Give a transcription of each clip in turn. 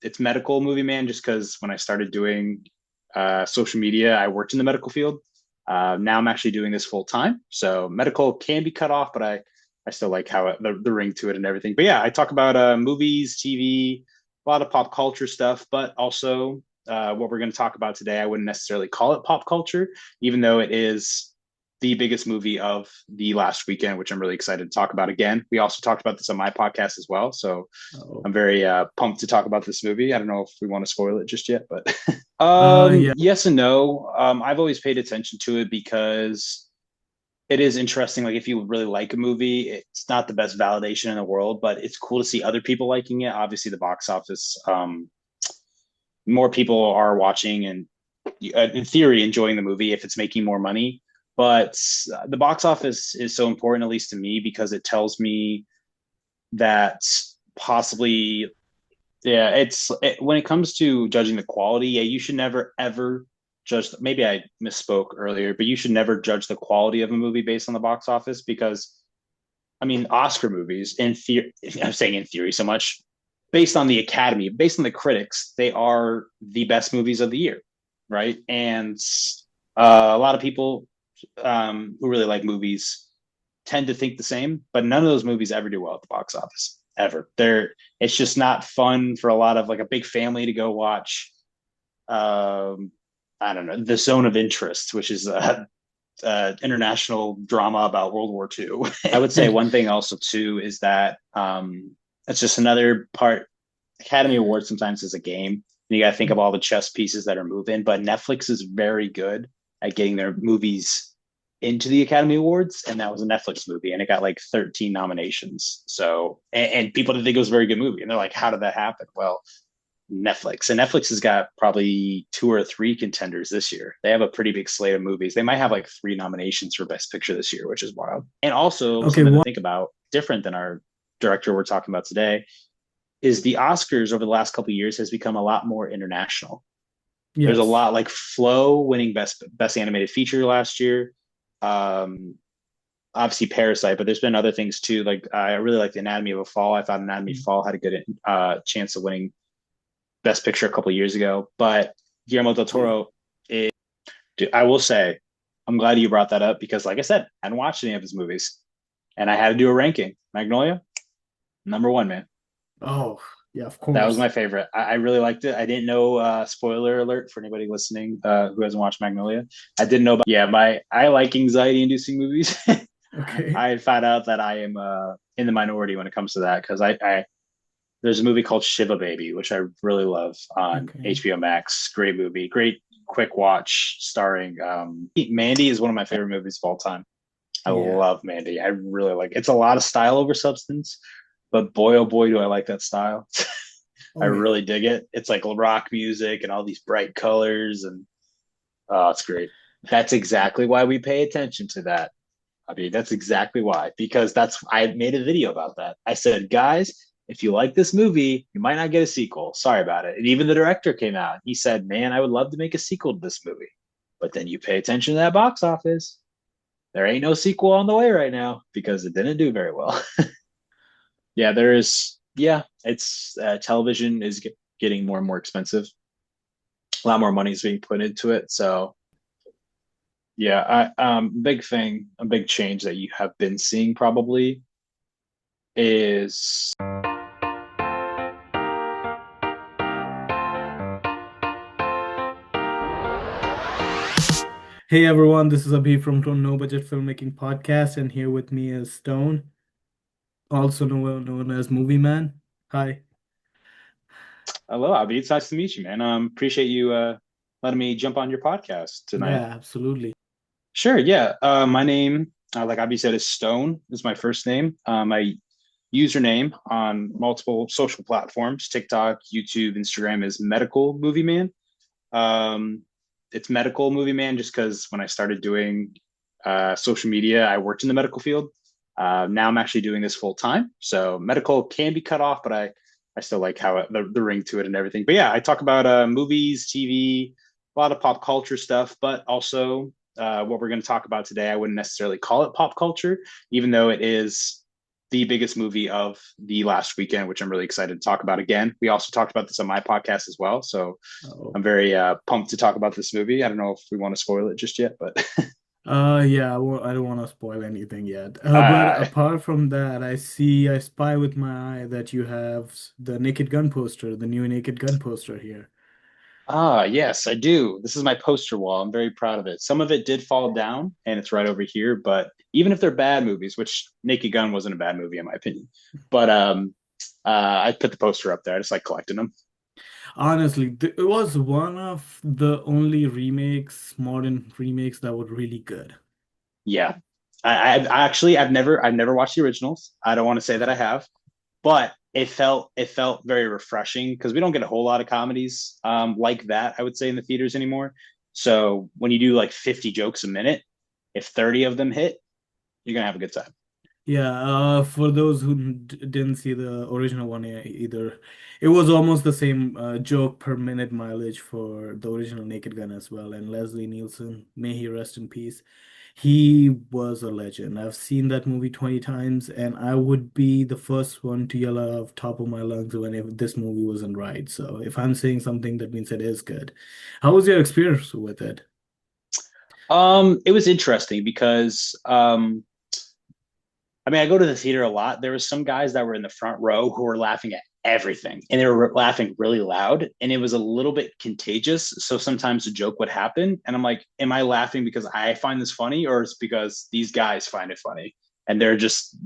It's medical movie man, just because when I started doing social media, I worked in the medical field. Now I'm actually doing this full time. So medical can be cut off, but I still like how the ring to it and everything. But yeah, I talk about movies, TV, a lot of pop culture stuff, but also what we're going to talk about today. I wouldn't necessarily call it pop culture, even though it is the biggest movie of the last weekend, which I'm really excited to talk about again. We also talked about this on my podcast as well. So Oh. I'm very pumped to talk about this movie. I don't know if we want to spoil it just yet, but Yeah. yes and no. I've always paid attention to it because it is interesting. Like if you really like a movie, it's not the best validation in the world, but it's cool to see other people liking it. Obviously, the box office, more people are watching and in theory enjoying the movie if it's making more money. But the box office is so important, at least to me, because it tells me that possibly when it comes to judging the quality, yeah, you should never ever judge. Maybe I misspoke earlier, but you should never judge the quality of a movie based on the box office because I mean, Oscar movies in theory, I'm saying in theory so much, based on the Academy, based on the critics, they are the best movies of the year, right? And a lot of people who really like movies tend to think the same, but none of those movies ever do well at the box office ever. It's just not fun for a lot of like a big family to go watch. I don't know, The Zone of Interest, which is international drama about World War II. I would say one thing also too is that it's just another part. Academy Awards sometimes is a game. You got to think of all the chess pieces that are moving, but Netflix is very good at getting their movies into the Academy Awards, and that was a Netflix movie, and it got like 13 nominations. So, and people didn't think it was a very good movie, and they're like, "How did that happen?" Well, Netflix, and Netflix has got probably two or three contenders this year. They have a pretty big slate of movies. They might have like three nominations for Best Picture this year, which is wild. And also Okay. something to What? think about, different than our director we're talking about today, is the Oscars over the last couple of years has become a lot more international. There's a Yes. lot like Flow winning best animated feature last year. Um, Obviously Parasite, but there's been other things too. Like I really like the Anatomy of a Fall. I thought Anatomy of a Fall had a good chance of winning Best Picture a couple of years ago. But Guillermo del Yeah. Toro, it, I will say, I'm glad you brought that up because, like I said, I hadn't watched any of his movies, and I had to do a ranking. Magnolia, number one, man. Oh, yeah, of That was course. my favorite. I really liked it. I didn't know. Spoiler alert for anybody listening who hasn't watched Magnolia. I didn't know about. Yeah, my I like anxiety-inducing movies. Okay. I found out that I am in the minority when it comes to that because I there's a movie called Shiva Baby, which I really love on Okay. HBO Max. Great movie, great quick watch, starring Mandy is one of my favorite movies of all time. I Yeah. love Mandy. I really like it. It's a lot of style over substance, but boy oh boy do I like that style. I Oh, yeah. really dig it. It's like rock music and all these bright colors and oh, it's great. That's exactly why we pay attention to that. I mean, that's exactly why, because that's I made a video about that. I said, guys, if you like this movie, you might not get a sequel. Sorry about it. And even the director came out. He said, man, I would love to make a sequel to this movie. But then you pay attention to that box office. There ain't no sequel on the way right now because it didn't do very well. Yeah, there is. Yeah, it's television is getting more and more expensive. A lot more money is being put into it. So yeah, big thing, a big change that you have been seeing probably is Hey everyone, this is Abhi from No-Budget Filmmaking Podcast, and here with me is Stone, also known as Movie Man. Hi. hello, Abby. It's nice to meet you, man. Appreciate you letting me jump on your podcast tonight. Yeah, absolutely. Sure, yeah. My name, like Abby said, is Stone. Is my first name. My username on multiple social platforms, TikTok, YouTube, Instagram, is Medical Movie Man. Um, it's Medical Movie Man just because when I started doing social media, I worked in the medical field. Now I'm actually doing this full time. So medical can be cut off, but I still like how the ring to it and everything. But yeah, I talk about movies, TV, a lot of pop culture stuff, but also what we're going to talk about today, I wouldn't necessarily call it pop culture, even though it is the biggest movie of the last weekend, which I'm really excited to talk about again. We also talked about this on my podcast as well. So Oh. I'm very pumped to talk about this movie. I don't know if we want to spoil it just yet, but Yeah, I don't want to spoil anything yet. But uh, apart from that, I spy with my eye that you have the Naked Gun poster, the new Naked Gun poster here. yes, I do. This is my poster wall. I'm very proud of it. Some of it did fall down and it's right over here, but even if they're bad movies, which Naked Gun wasn't a bad movie in my opinion, but I put the poster up there. I just like collecting them. Honestly, th it was one of the only remakes, modern remakes that were really good. Yeah. I actually I've never watched the originals. I don't want to say that I have, but it felt very refreshing because we don't get a whole lot of comedies like that, I would say, in the theaters anymore. So when you do like 50 jokes a minute, if 30 of them hit, you're gonna have a good time. Yeah, for those who didn't see the original one either, it was almost the same joke per minute mileage for the original Naked Gun as well. And Leslie Nielsen, may he rest in peace, he was a legend. I've seen that movie 20 times, and I would be the first one to yell out of top of my lungs whenever this movie wasn't right. So if I'm saying something, that means it is good. How was your experience with it? It was interesting because I mean, I go to the theater a lot. There was some guys that were in the front row who were laughing at everything, and they were laughing really loud, and it was a little bit contagious. So sometimes a joke would happen, and I'm like, "Am I laughing because I find this funny, or is it because these guys find it funny?" And they were just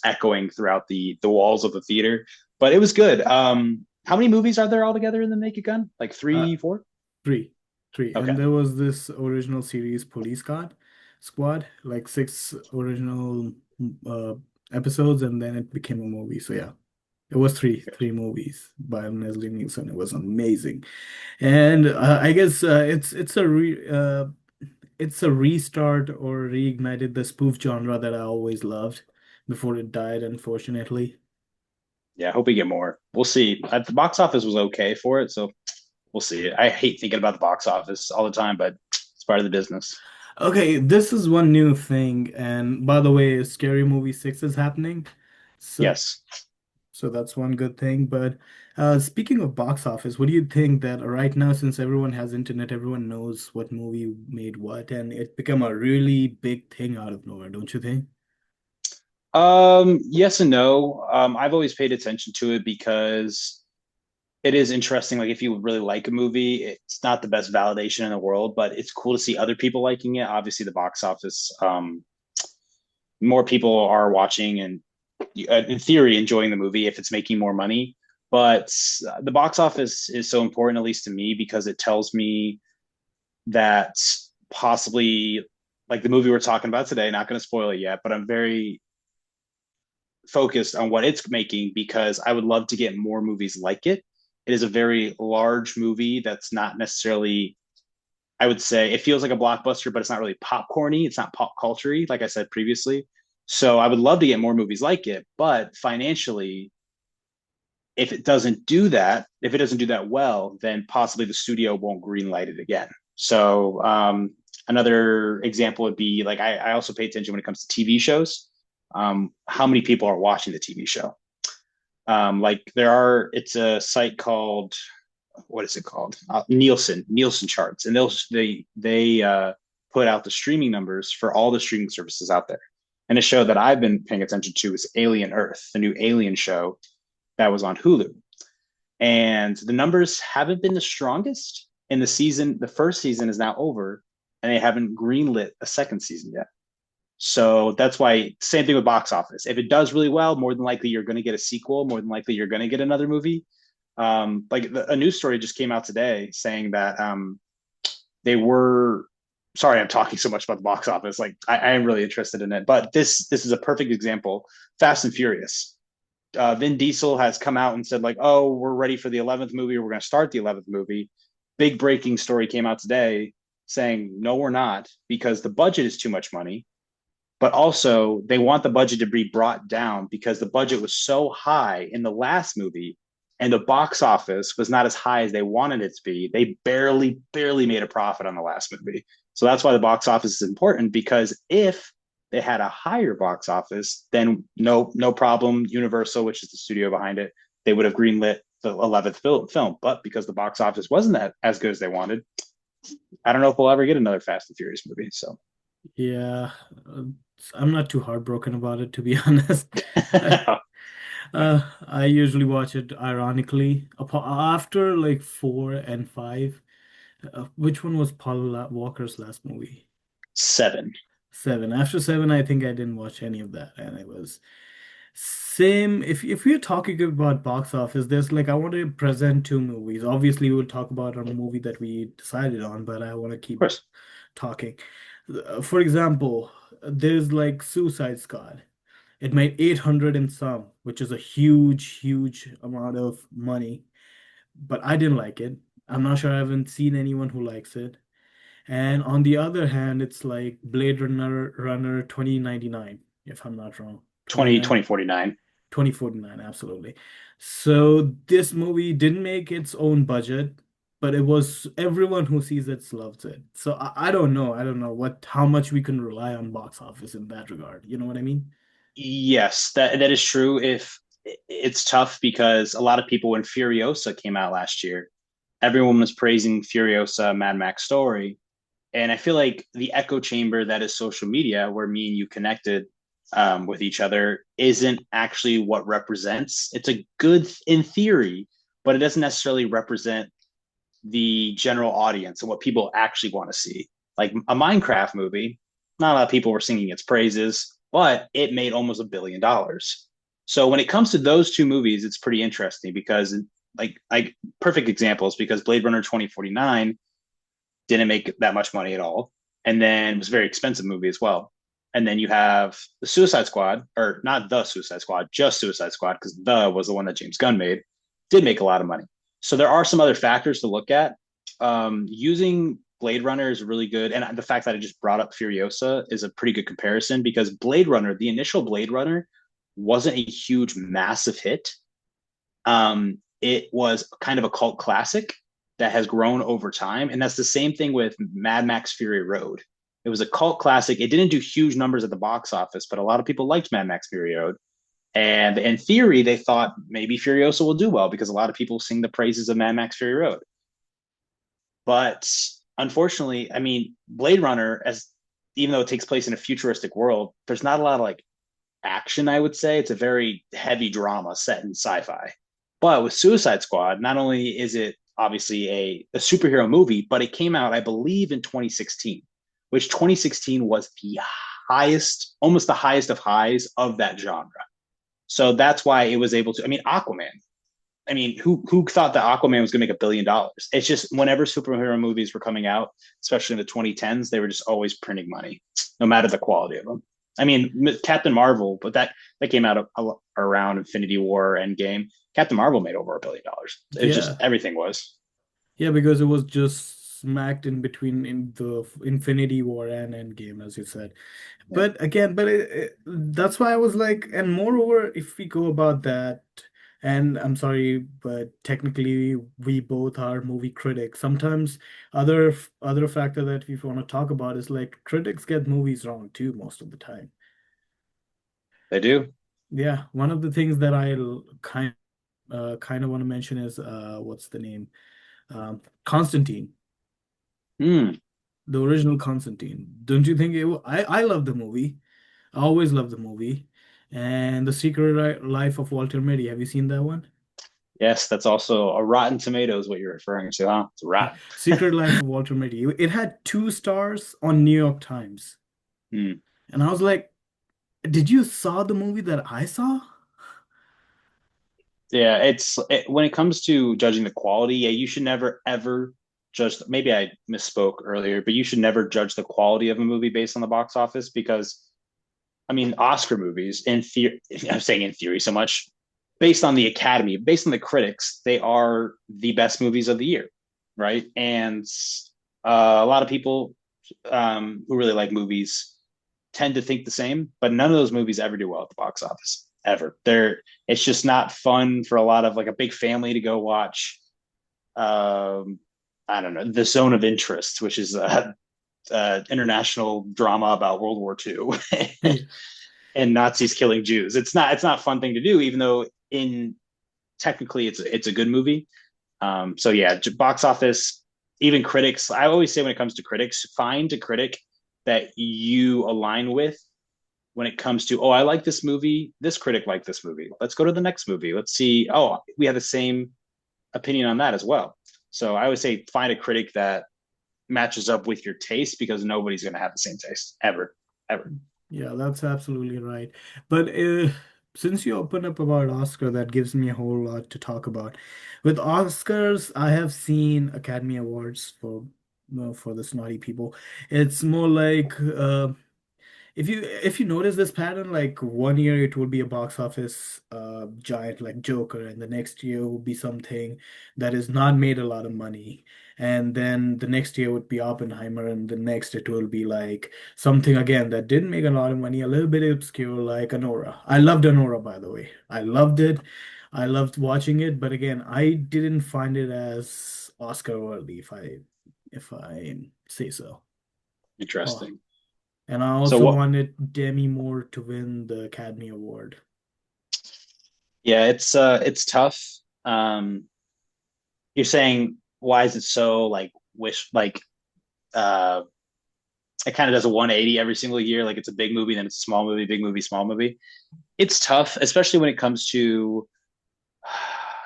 echoing throughout the walls of the theater. But it was good. How many movies are there altogether in the Naked Gun? Like Uh, three, four? Three, three, and Okay. there was this original series Squad, like six original uh episodes, and then it became a movie. So yeah, it was three movies by Leslie Nielsen. It was amazing, and I guess it's a restart or reignited the spoof genre that I always loved before it died, unfortunately. Yeah, I hope we get more. We'll see. The box office was okay for it, so we'll see. I hate thinking about the box office all the time, but it's part of the business. Okay, this is one new thing, and by the way, Scary Movie 6 is happening. So Yes. so that's one good thing. But speaking of box office, what do you think that right now, since everyone has internet, everyone knows what movie made what, and it become a really big thing out of nowhere, don't you think? Yes and no. I've always paid attention to it because it is interesting. Like if you really like a movie, it's not the best validation in the world, but it's cool to see other people liking it. Obviously, the box office, more people are watching and in theory enjoying the movie if it's making more money. But the box office is so important, at least to me, because it tells me that possibly like the movie we're talking about today, not going to spoil it yet, but I'm very focused on what it's making because I would love to get more movies like it. It is a very large movie that's not necessarily, I would say, it feels like a blockbuster, but it's not really popcorny. It's not pop culture like I said previously. So I would love to get more movies like it, but financially, if it doesn't do that well, then possibly the studio won't greenlight it again. So another example would be like I also pay attention when it comes to TV shows. How many people are watching the TV show? It's a site called, what is it called? Nielsen charts, and they put out the streaming numbers for all the streaming services out there. And a show that I've been paying attention to is Alien Earth, the new Alien show that was on Hulu. And the numbers haven't been the strongest in the season. The first season is now over, and they haven't greenlit a second season yet. So that's why, same thing with box office. If it does really well, more than likely you're going to get a sequel. More than likely you're going to get another movie. A news story just came out today saying that they were. Sorry, I'm talking so much about the box office. Like I am really interested in it, but this is a perfect example. Fast and Furious. Vin Diesel has come out and said like, "Oh, we're ready for the 11th movie. We're going to start the 11th movie." Big breaking story came out today saying, "No, we're not because the budget is too much money, but also they want the budget to be brought down because the budget was so high in the last movie and the box office was not as high as they wanted it to be. They barely made a profit on the last movie. So that's why the box office is important, because if they had a higher box office, then no problem. Universal, which is the studio behind it, they would have greenlit the 11th film. But because the box office wasn't that as good as they wanted, I don't know if we'll ever get another Fast and Furious movie. So Yeah, uh, I'm not too heartbroken about it, to be honest. I, I usually watch it ironically. After like 4 and 5. Which one was Walker's last movie? 7. 7. After 7, I think I didn't watch any of that, and it was same. If we're talking about box office, there's like I want to present two movies. Obviously, we'll talk about a movie that we decided on, but I want to Of keep course. talking. For example, there's like Suicide Squad. It made 800 and some, which is a huge, huge amount of money, but I didn't like it. I'm not sure, I haven't seen anyone who likes it. And on the other hand, it's like Blade Runner 2099, if I'm not wrong. 2049. 2049, absolutely. So this movie didn't make its own budget, but it was everyone who sees it loves it. So I don't know. I don't know how much we can rely on box office in that regard. You know what I mean? Yes, that is true. If it's tough because a lot of people, when Furiosa came out last year, everyone was praising Furiosa Mad Max story. And I feel like the echo chamber that is social media, where me and you connected with each other, isn't actually what represents. It's a good in theory, but it doesn't necessarily represent the general audience and what people actually want to see. Like a Minecraft movie, not a lot of people were singing its praises, but it made almost $1 billion. So when it comes to those two movies, it's pretty interesting because like perfect examples, because Blade Runner 2049 didn't make that much money at all. And then it was a very expensive movie as well. And then you have the Suicide Squad, or not the Suicide Squad, just Suicide Squad, because the was the one that James Gunn made, did make a lot of money. So there are some other factors to look at. Using Blade Runner is really good. And the fact that I just brought up Furiosa is a pretty good comparison, because Blade Runner, the initial Blade Runner, wasn't a huge, massive hit. It was kind of a cult classic that has grown over time. And that's the same thing with Mad Max Fury Road. It was a cult classic. It didn't do huge numbers at the box office, but a lot of people liked Mad Max Fury Road. And in theory, they thought maybe Furiosa will do well because a lot of people sing the praises of Mad Max Fury Road. But unfortunately, I mean, Blade Runner, as even though it takes place in a futuristic world, there's not a lot of like action, I would say. It's a very heavy drama set in sci-fi. But with Suicide Squad, not only is it obviously a superhero movie, but it came out, I believe, in 2016, which 2016 was the highest, almost the highest of highs of that genre. So that's why it was able to. I mean, Aquaman. I mean, who thought that Aquaman was going to make $1 billion? It's just whenever superhero movies were coming out, especially in the 2010s, they were just always printing money, no matter the quality of them. I mean, Captain Marvel, but that came out around Infinity War Endgame. Captain Marvel made over $1 billion. It was just Yeah. everything was. Yeah, because it was just smacked in between in the Infinity War and Endgame, as you said. Yeah, But again, that's why I was like, and moreover, if we go about that, and I'm sorry, but technically we both are movie critics. Sometimes other factor that we want to talk about is like critics get movies wrong too most of the time. they do. Yeah, one of the things that I kind of want to mention is what's the name? Constantine. Hmm. The original Constantine. Don't you think I love the movie. I always love the movie. And The Secret Life of Walter Mitty. Have you seen that one? Yes, that's also a Rotten Tomatoes. What you're referring to, huh? It's Yeah. rotten. Secret Life of Walter Mitty. It had 2 stars on New York Times. Hmm. And I was like, did you saw the movie that I saw? Yeah, when it comes to judging the quality, yeah, you should never ever judge. Maybe I misspoke earlier, but you should never judge the quality of a movie based on the box office, because I mean, Oscar movies, in theory, I'm saying in theory so much, based on the Academy, based on the critics, they are the best movies of the year, right? And a lot of people who really like movies tend to think the same, but none of those movies ever do well at the box office, ever. It's just not fun for a lot of like a big family to go watch. Um, I don't know, The Zone of Interest, which is international drama about World War II Yeah. and Nazis killing Jews. It's not a fun thing to do, even though in technically it's a good movie. So yeah, box office, even critics. I always say when it comes to critics, find a critic that you align with when it comes to, oh, I like this movie. This critic liked this movie. Let's go to the next movie. Let's see. Oh, we have the same opinion on that as well. So I would say find a critic that matches up with your taste because nobody's going to have the same taste ever, ever. Yeah, that's absolutely right. But since you opened up about Oscar, that gives me a whole lot to talk about. With Oscars, I have seen Academy Awards for, well, for the snotty people. It's more like if you notice this pattern, like one year it will be a box office giant like Joker, and the next year will be something that is not made a lot of money. And then the next year would be Oppenheimer, and the next it will be like something again that didn't make a lot of money, a little bit obscure, like Anora. I loved Anora, by the way. I loved it. I loved watching it, but again, I didn't find it as Oscar worthy, if I say so. Oh. Interesting. And I So also what? wanted Demi Moore to win the Academy Award. Yeah, it's tough. Um, you're saying why is it so like wish like uh it kind of does a 180 every single year, like it's a big movie, then it's a small movie, big movie, small movie. It's tough, especially when it comes to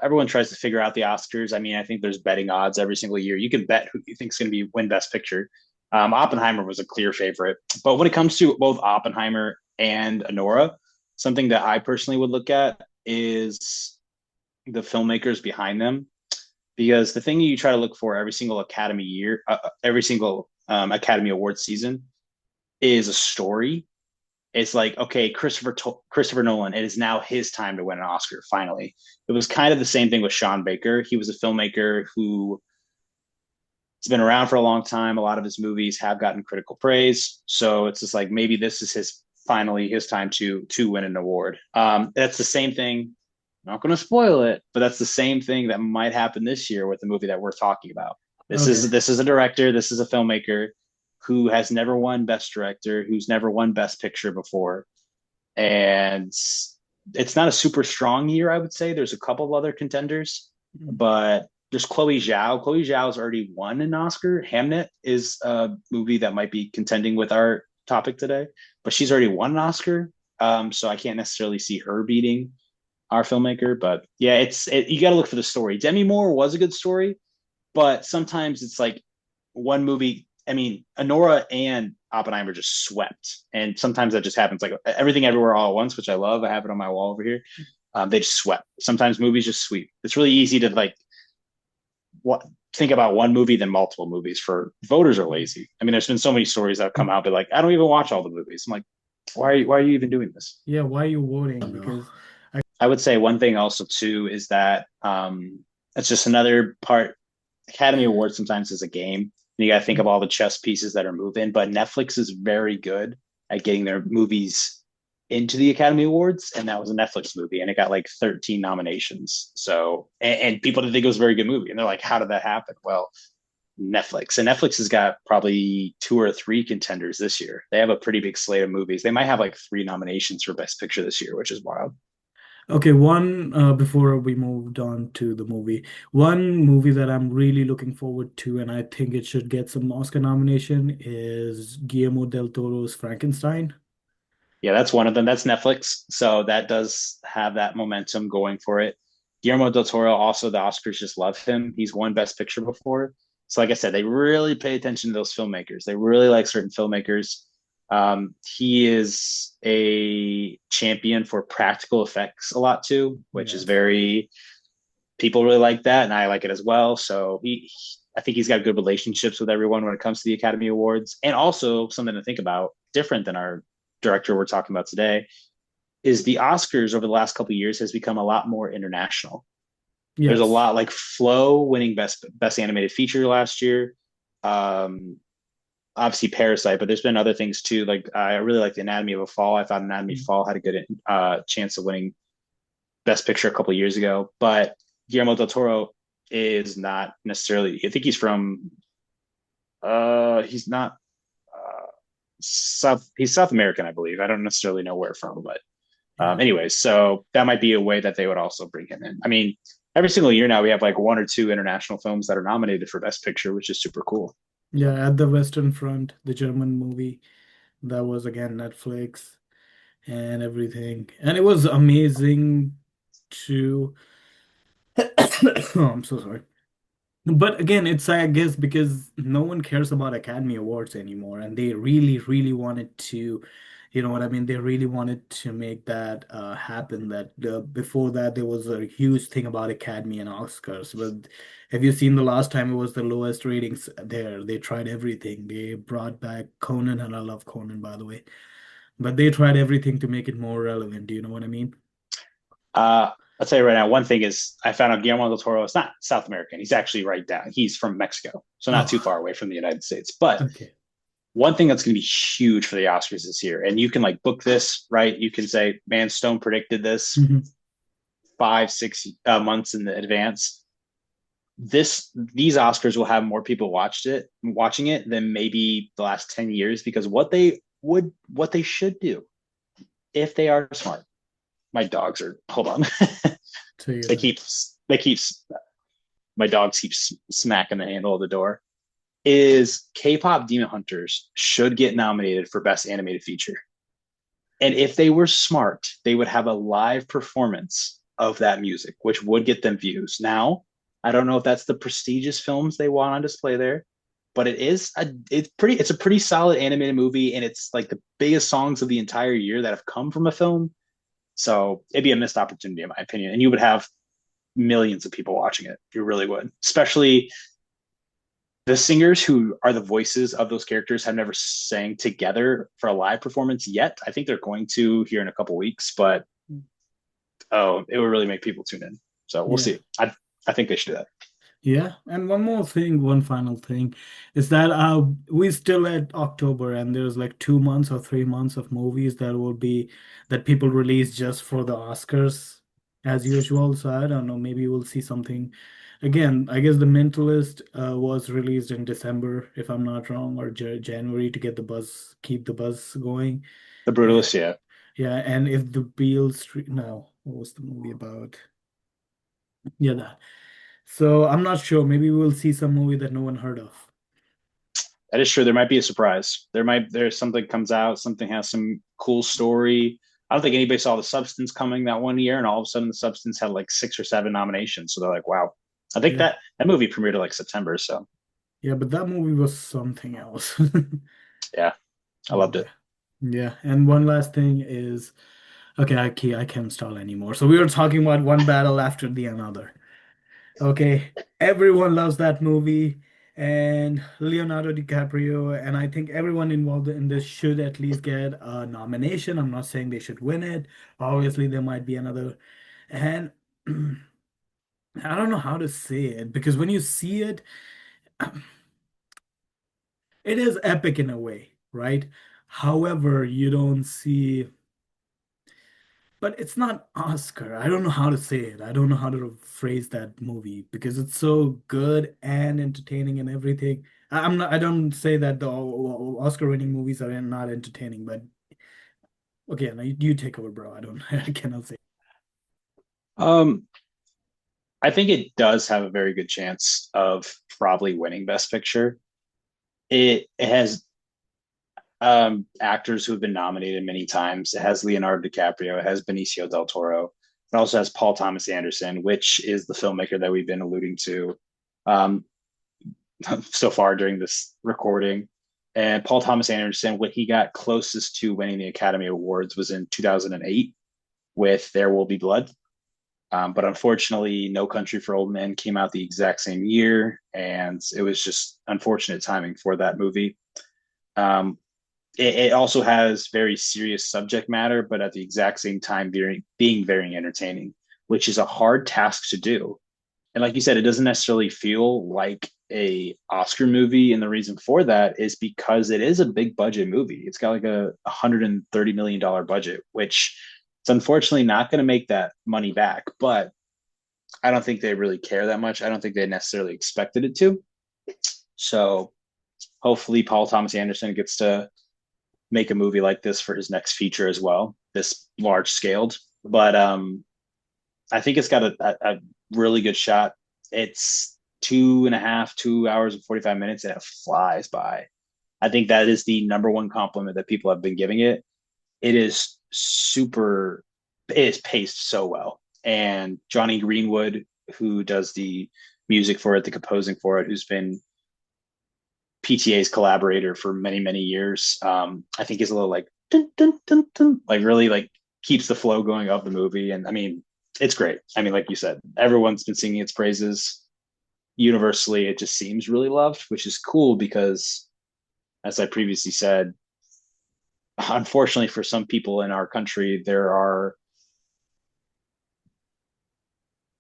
everyone tries to figure out the Oscars. I mean, I think there's betting odds every single year. You can bet who you think is going to be win Best Picture. Oppenheimer was a clear favorite, but when it comes to both Oppenheimer and Anora, something that I personally would look at is the filmmakers behind them, because the thing you try to look for every single Academy year, every single Academy Award season, is a story. It's like, okay, Christopher Nolan, it is now his time to win an Oscar. Finally, it was kind of the same thing with Sean Baker. He was a filmmaker who has been around for a long time. A lot of his movies have gotten critical praise, so it's just like maybe this is his finally his time to win an award. That's the same thing. I'm not going to spoil it, but that's the same thing that might happen this year with the movie that we're talking about. This Okay. is this is a director, this is a filmmaker who has never won Best Director, who's never won Best Picture before, and it's not a super strong year. I would say there's a couple of other contenders, but there's Chloe Zhao. Chloe Zhao's already won an Oscar. Hamnet is a movie that might be contending with our topic today, but she's already won an Oscar. So I can't necessarily see her beating our filmmaker. But yeah, you got to look for the story. Demi Moore was a good story, but sometimes it's like one movie. I mean, Anora and Oppenheimer just swept, and sometimes that just happens. Like Everything Everywhere All at Once, which I love. I have it on my wall over here. They just swept. Sometimes movies just sweep. It's really easy to like what think about one movie than multiple movies. For voters are lazy. I mean, there's been so many stories that have come out, but like I don't even watch all the movies. I'm like, why are you even doing this? Yeah, why are you I voting? don't know. Because I would say one thing also too is that it's just another part. Academy Awards sometimes is a game. You got to think of all the chess pieces that are moving, but Netflix is very good at getting their movies into the Academy Awards, and that was a Netflix movie, and it got like 13 nominations. So, and people didn't think it was a very good movie, and they're like, "How did that happen?" Well, Netflix, and Netflix has got probably two or three contenders this year. They have a pretty big slate of movies. They might have like three nominations for Best Picture this year, which is wild. okay, one before we moved on to the movie, one movie that I'm really looking forward to, and I think it should get some Oscar nomination, is Guillermo del Toro's Frankenstein. Yeah, that's one of them. That's Netflix. So that does have that momentum going for it. Guillermo del Toro, also the Oscars just love him. He's won Best Picture before. So, like I said, they really pay attention to those filmmakers. They really like certain filmmakers. He is a champion for practical effects a lot too, which is Yes. very, people really like that. And I like it as well. So I think he's got good relationships with everyone when it comes to the Academy Awards. And also something to think about, different than our director we're talking about today, is the Oscars over the last couple of years has become a lot more international. There's a Yes. lot like Flow winning best animated feature last year. Um, Obviously Parasite, but there's been other things too. Like I really like the Anatomy of a Fall. I thought Anatomy of a Fall had a good chance of winning Best Picture a couple of years ago. But Guillermo del Toro is not necessarily. I think he's from. He's not. He's South American, I believe. I don't necessarily know where from, but Yeah. anyways, so that might be a way that they would also bring him in. I mean, every single year now we have like one or two international films that are nominated for Best Picture, which is super cool. So Yeah, at the Western Front, the German movie that was again Netflix and everything. And it was amazing to oh, I'm so sorry. But again, it's I guess because no one cares about Academy Awards anymore, and they really, really wanted to, you know what I mean? They really wanted to make that happen. That before that, there was a huge thing about Academy and Oscars. But have you seen the last time it was the lowest ratings there? They tried everything. They brought back Conan, and I love Conan, by the way. But they tried everything to make it more relevant. Do you know what I mean? uh, I'll tell you right now, one thing is I found out Guillermo del Toro is not South American. He's actually right down. He's from Mexico, so not too Oh, far away from the United States. But okay. one thing that's going to be huge for the Oscars this year, and you can like book this, right? You can say, man, Stone predicted this Hmm. 5, 6 months in the advance. These Oscars will have more people watching it than maybe the last 10 years because what they should do if they are smart. My dogs are hold on. So you they know. keep they keep my dogs keep smacking the handle of the door. Is K-pop Demon Hunters should get nominated for Best Animated Feature. And if they were smart, they would have a live performance of that music, which would get them views. Now, I don't know if that's the prestigious films they want on display there, but it's a pretty solid animated movie, and it's like the biggest songs of the entire year that have come from a film. So it'd be a missed opportunity, in my opinion. And you would have millions of people watching it. You really would, especially the singers who are the voices of those characters have never sang together for a live performance yet. I think they're going to here in a couple weeks, but oh, it would really make people tune in. So we'll Yeah. see. I think they should do that. Yeah, and one more thing, one final thing, is that we still at October and there's like 2 months or 3 months of movies that will be that people release just for the Oscars as usual. So I don't know, maybe we'll see something. Again, I guess The Mentalist was released in December, if I'm not wrong, or January to get the buzz, keep the buzz going. The Uh, Brutalist, yeah. yeah, and if the Beale Street, no, what was the movie about? Yeah, that. So I'm not sure. Maybe we'll see some movie that no one heard of. That is true. There might be a surprise. There's something comes out, something has some cool story. I don't think anybody saw the Substance coming that one year, and all of a sudden the Substance had like 6 or 7 nominations. So they're like, wow. I think Yeah. that movie premiered in like September. So Yeah, but that movie was something else. yeah, I loved Yeah. it. Yeah. And one last thing is okay, I can't stall anymore. So we were talking about one battle after the another. Okay. Everyone loves that movie. And Leonardo DiCaprio, and I think everyone involved in this should at least get a nomination. I'm not saying they should win it. Obviously, there might be another. And I don't know how to say it because when you see it, it is epic in a way, right? However, you don't see, but it's not Oscar. I don't know how to say it. I don't know how to phrase that movie because it's so good and entertaining and everything. I'm not, I don't say that the Oscar-winning movies are not entertaining, but okay, now you take over, bro. I don't, I cannot say. Um, I think it does have a very good chance of probably winning Best Picture. It has actors who have been nominated many times. It has Leonardo DiCaprio. It has Benicio del Toro. It also has Paul Thomas Anderson, which is the filmmaker that we've been alluding to um, so far during this recording. And Paul Thomas Anderson, what he got closest to winning the Academy Awards was in 2008 with There Will Be Blood. But unfortunately, No Country for Old Men came out the exact same year, and it was just unfortunate timing for that movie. Um, it also has very serious subject matter, but at the exact same time being very entertaining, which is a hard task to do. And like you said, it doesn't necessarily feel like a Oscar movie, and the reason for that is because it is a big budget movie. It's got like a $130 million budget, which it's unfortunately not going to make that money back. But I don't think they really care that much. I don't think they necessarily expected it to. So hopefully, Paul Thomas Anderson gets to make a movie like this for his next feature as well, this large scaled. But I think it's got a really good shot. It's 2.5, 2 hours and 45 minutes, and it flies by. I think that is the number one compliment that people have been giving it. It is super, it is paced so well. And Johnny Greenwood, who does the music for it, the composing for it, who's been PTA's collaborator for many, many years, I think is a little like, dun, dun, dun, dun, like really like keeps the flow going of the movie. And I mean, it's great. I mean, like you said, everyone's been singing its praises universally. It just seems really loved, which is cool because, as I previously said, unfortunately for some people in our country, there are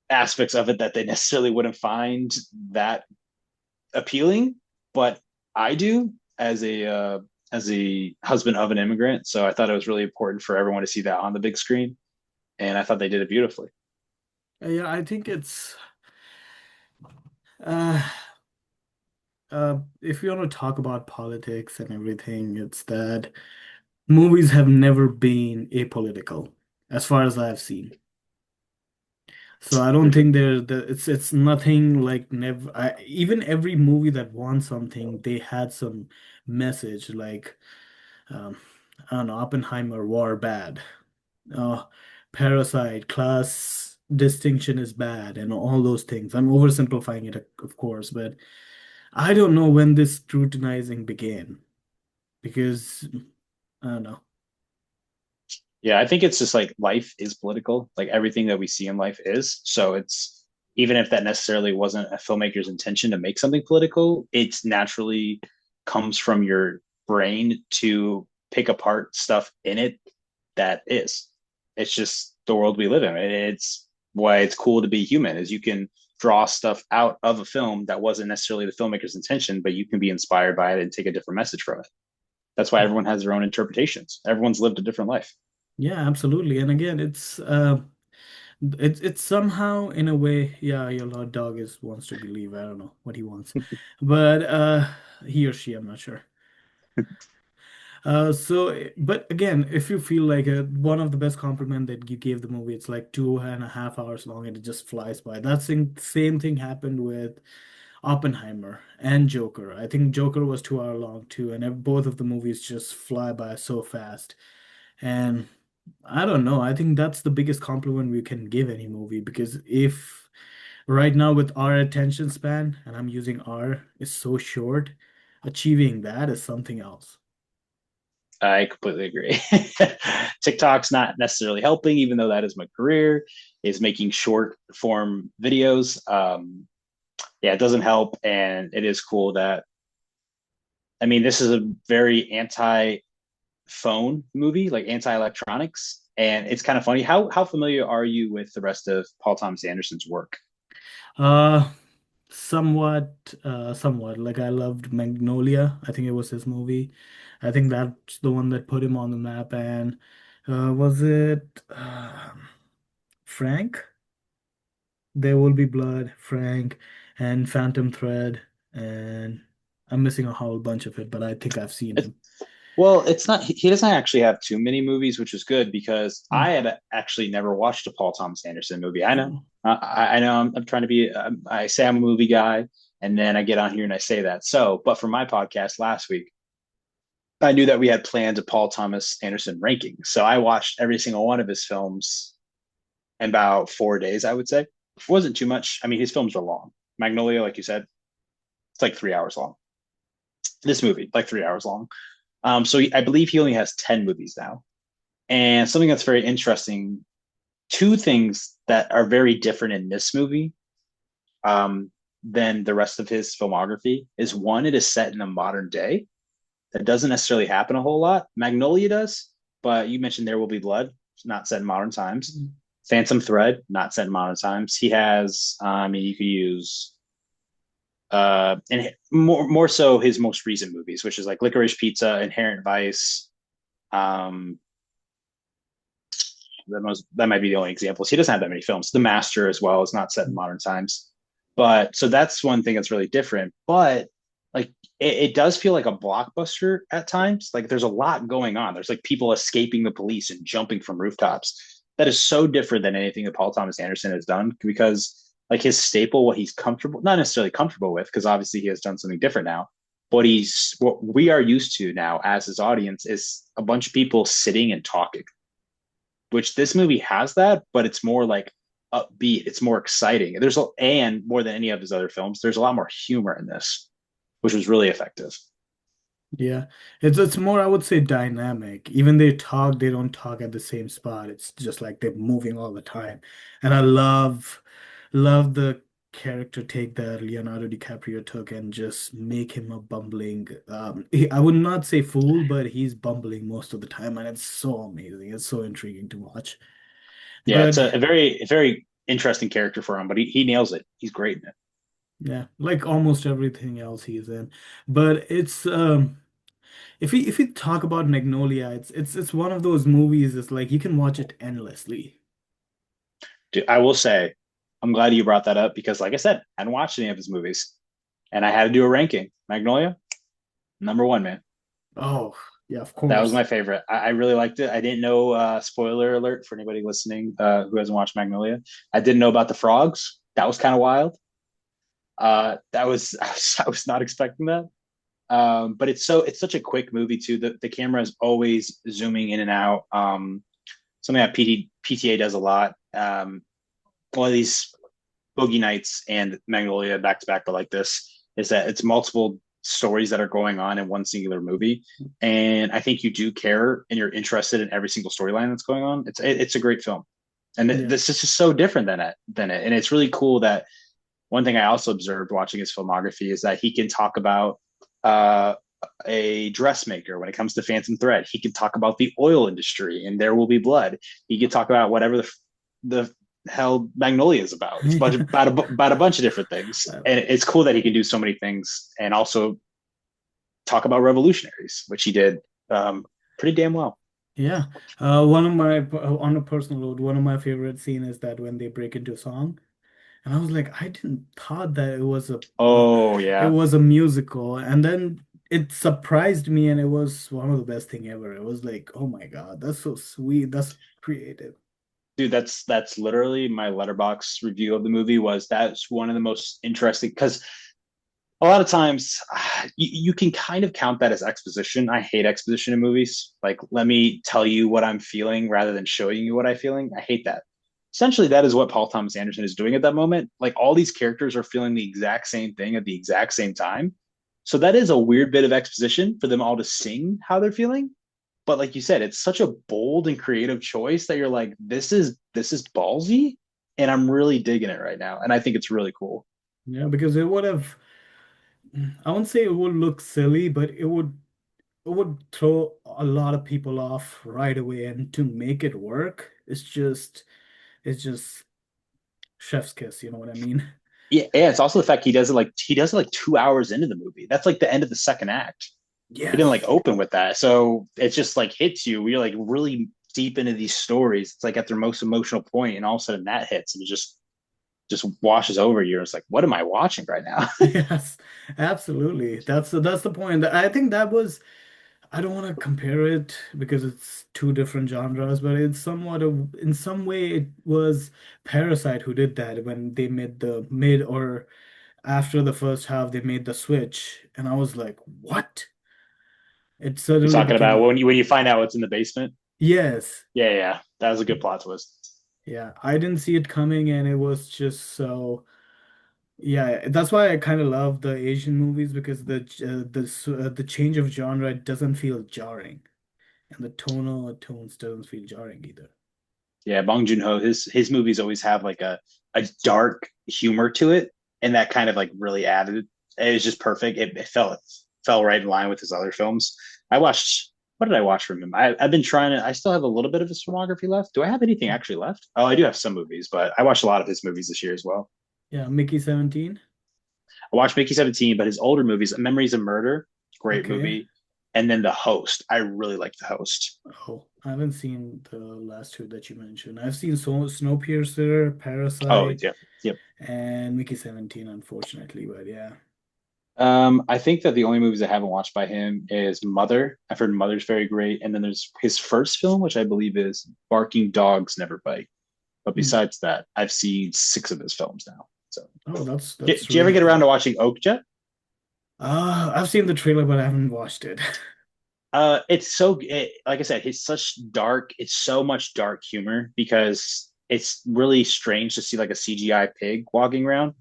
aspects of it that they necessarily wouldn't find that appealing, but I do as a husband of an immigrant. So I thought it was really important for everyone to see that on the big screen, and I thought they did it beautifully. Yeah, I think it's uh if you want to talk about politics and everything, it's that movies have never been apolitical, as far as I've seen. So I don't think it's nothing like never even every movie that won something, they had some message like um I don't know, Oppenheimer, war bad. Uh Parasite, class distinction is bad, and all those things. I'm oversimplifying it, of course, but I don't know when this scrutinizing began because I don't know. Yeah, I think it's just like life is political. Like everything that we see in life is. So it's even if that necessarily wasn't a filmmaker's intention to make something political, it's naturally comes from your brain to pick apart stuff in it that is. It's just the world we live in. It's why it's cool to be human is you can draw stuff out of a film that wasn't necessarily the filmmaker's intention, but you can be inspired by it and take a different message from it. That's why everyone has their own interpretations. Everyone's lived a different life. Yeah, absolutely. And again, it's somehow in a way, yeah, your Lord dog is wants to believe. I don't know what he wants. But he or she, I'm not sure. But again, if you feel like one of the best compliment that you gave the movie, it's like 2.5 hours long and it just flies by. That same thing happened with Oppenheimer and Joker. I think Joker was 2 hour long too, and both of the movies just fly by so fast. And I don't know. I think that's the biggest compliment we can give any movie because if right now with our attention span, and I'm using R, is so short, achieving that is something else. I completely agree. TikTok's not necessarily helping, even though that is my career, is making short form videos. Yeah, it doesn't help. And it is cool that, I mean, this is a very anti phone movie, like anti electronics. And it's kind of funny. How familiar are you with the rest of Paul Thomas Anderson's work? Uh, somewhat. Like I loved Magnolia. I think it was his movie. I think that's the one that put him on the map. And was it Frank? There Will Be Blood, Frank, and Phantom Thread, and I'm missing a whole bunch of it, but I think I've seen him. Well, it's not. He doesn't actually have too many movies, which is good because Mm. I had actually never watched a Paul Thomas Anderson movie. I know, Oh. I know. I'm trying to be. I say I'm a movie guy, and then I get on here and I say that. So, but for my podcast last week, I knew that we had planned a Paul Thomas Anderson ranking, so I watched every single one of his films in about 4 days. I would say it wasn't too much. I mean, his films are long. Magnolia, like you said, it's like 3 hours long. This movie, like 3 hours long. I believe he only has 10 movies now. And something that's very interesting, two things that are very different in this movie um, than the rest of his filmography is one, it is set in a modern day. That doesn't necessarily happen a whole lot. Magnolia does, but you mentioned There Will Be Blood, it's not set in modern times. Phantom Thread, not set in modern times. He has, I mean, you could use and more so his most recent movies, which is like Licorice Pizza, Inherent Vice. Um, that might be the only examples. He doesn't have that many films. The Master as well is not set in modern times, but so that's one thing that's really different. But like it does feel like a blockbuster at times. Like there's a lot going on. There's like people escaping the police and jumping from rooftops. That is so different than anything that Paul Thomas Anderson has done because like his staple, what he's comfortable, not necessarily comfortable with, because obviously he has done something different now. What we are used to now as his audience is a bunch of people sitting and talking, which this movie has that, but it's more like upbeat. It's more exciting. And more than any of his other films, there's a lot more humor in this, which was really effective. Yeah, it's more, I would say, dynamic. Even they talk, they don't talk at the same spot. It's just like they're moving all the time. And I love the character take that Leonardo DiCaprio took and just make him a bumbling I would not say fool, but he's bumbling most of the time, and it's so amazing. It's so intriguing to watch. Yeah, But it's a very interesting character for him, but he nails it. He's great in it. yeah, like almost everything else he's in. But it's if we talk about Magnolia, it's one of those movies. It's like you can watch it endlessly. Dude, I will say, I'm glad you brought that up because, like I said, I hadn't watched any of his movies, and I had to do a ranking. Magnolia, number one, man. Oh, yeah, of That was course. my favorite. I really liked it. I didn't know. Spoiler alert for anybody listening who hasn't watched Magnolia. I didn't know about the frogs. That was kind of wild. That was I was not expecting that. But it's such a quick movie too. The camera is always zooming in and out. Something that PTA does a lot. One of these Boogie Nights and Magnolia back to back, but like this is that it's multiple stories that are going on in one singular movie, and I think you do care and you're interested in every single storyline that's going on. It's a great film, and Yeah. this is just so different than it, and it's really cool that one thing I also observed watching his filmography is that he can talk about uh, a dressmaker when it comes to Phantom Thread. He can talk about the oil industry and There Will Be Blood. He can talk about whatever the hell Magnolia is about. It's about a bunch of different things, Uh, and it's cool that he can do so many things and also talk about revolutionaries, which he did pretty damn well. yeah. One of my on a personal note, one of my favorite scene is that when they break into song, and I was like, I didn't thought that Oh it yeah, was a musical, and then it surprised me, and it was one of the best thing ever. It was like, oh my God, that's so sweet. That's creative. dude, that's literally my letterbox review of the movie. That's one of the most interesting because a lot of times you can kind of count that as exposition. I hate exposition in movies. Like, let me tell you what I'm feeling rather than showing you what I'm feeling. I hate that. Essentially, that is what Paul Thomas Anderson is doing at that moment. Like, all these characters are feeling the exact same thing at the exact same time. So that is a weird bit of exposition for them all to sing how they're feeling. But like you said, it's such a bold and creative choice that you're like, this is ballsy, and I'm really digging it right now. And I think it's really cool. Yeah, because it would have, I wouldn't say it would look silly, but it would throw a lot of people off right away. And to make it work, it's just chef's kiss, you know what I mean? Yeah, it's also the fact he does it like 2 hours into the movie. That's like the end of the second act. He didn't like Yes. open with that, so it's just like hits you. You're like really deep into these stories. It's like at their most emotional point, and all of a sudden that hits, and it just washes over you. It's like, what am I watching right now? Yes, absolutely. That's the point. I think that was I don't want to compare it because it's two different genres, but it's somewhat of in some way it was Parasite who did that when they made the mid or after the first half they made the switch and I was like, "What?" It You're suddenly talking became about a when you find out what's in the basement. yes. Yeah, yeah, that was a good plot twist. Yeah, I didn't see it coming and it was just so yeah, that's why I kind of love the Asian movies because the change of genre doesn't feel jarring and the tonal tones doesn't feel jarring either. Yeah, Bong Joon-ho, his movies always have like a dark humor to it, and that kind of like really added. It was just perfect. It fell right in line with his other films. I watched. What did I watch from him? I've been trying to. I still have a little bit of his filmography left. Do I have anything actually left? Oh, I do have some movies, but I watched a lot of his movies this year as well. Yeah, Mickey 17. I watched Mickey 17, but his older movies, Memories of Murder, great Okay. movie, and then The Host. I really like The Host. Oh, I haven't seen the last two that you mentioned. I've seen Snowpiercer, Oh Parasite, yeah, yep. and Mickey 17, unfortunately, but yeah. I think that the only movies I haven't watched by him is Mother. I've heard Mother's very great, and then there's his first film, which I believe is Barking Dogs Never Bite. But Hmm. besides that, I've seen six of his films now. So, Oh, that's do you ever really get around cool. to watching Okja? I've seen the trailer, but I haven't watched it. Like I said, it's so much dark humor because it's really strange to see like a CGI pig walking around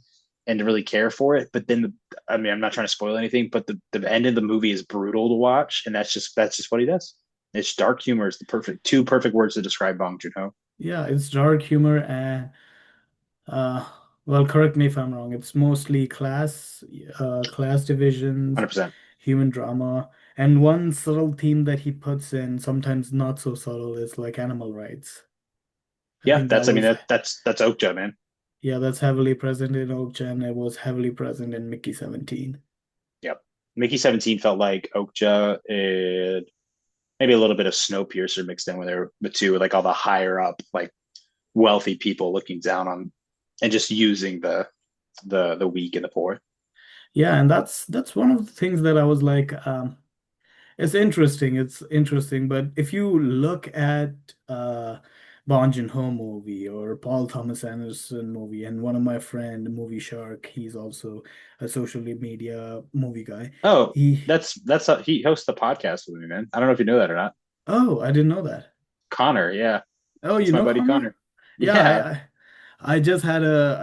and to really care for it. But then I mean, I'm not trying to spoil anything, but the end of the movie is brutal to watch, and that's just what he does. It's dark humor is the two perfect words to describe Bong Joon-ho. Yeah, it's dark humor and uh well, correct me if I'm wrong. It's mostly class divisions, 100%. human drama, and one subtle theme that he puts in, sometimes not so subtle, is like animal rights. I Yeah, think that I mean was, that's Okja, man. yeah, that's heavily present in Oakchan. It was heavily present in Mickey 17. Yep. Mickey 17 felt like Okja, maybe a little bit of Snowpiercer mixed in with the two, like all the higher up, like wealthy people looking down on and just using the weak and the poor. Yeah, and that's one of the things that I was like, it's interesting. It's interesting, but if you look at Bong Joon-ho movie or Paul Thomas Anderson movie, and one of my friend, Movie Shark, he's also a social media movie guy. Oh, He, that's he hosts the podcast with me, man. I don't know if you know that or not. oh, I didn't know that. Connor, yeah, Oh, that's you my know buddy Connor? Connor. Yeah, Yeah, I just had a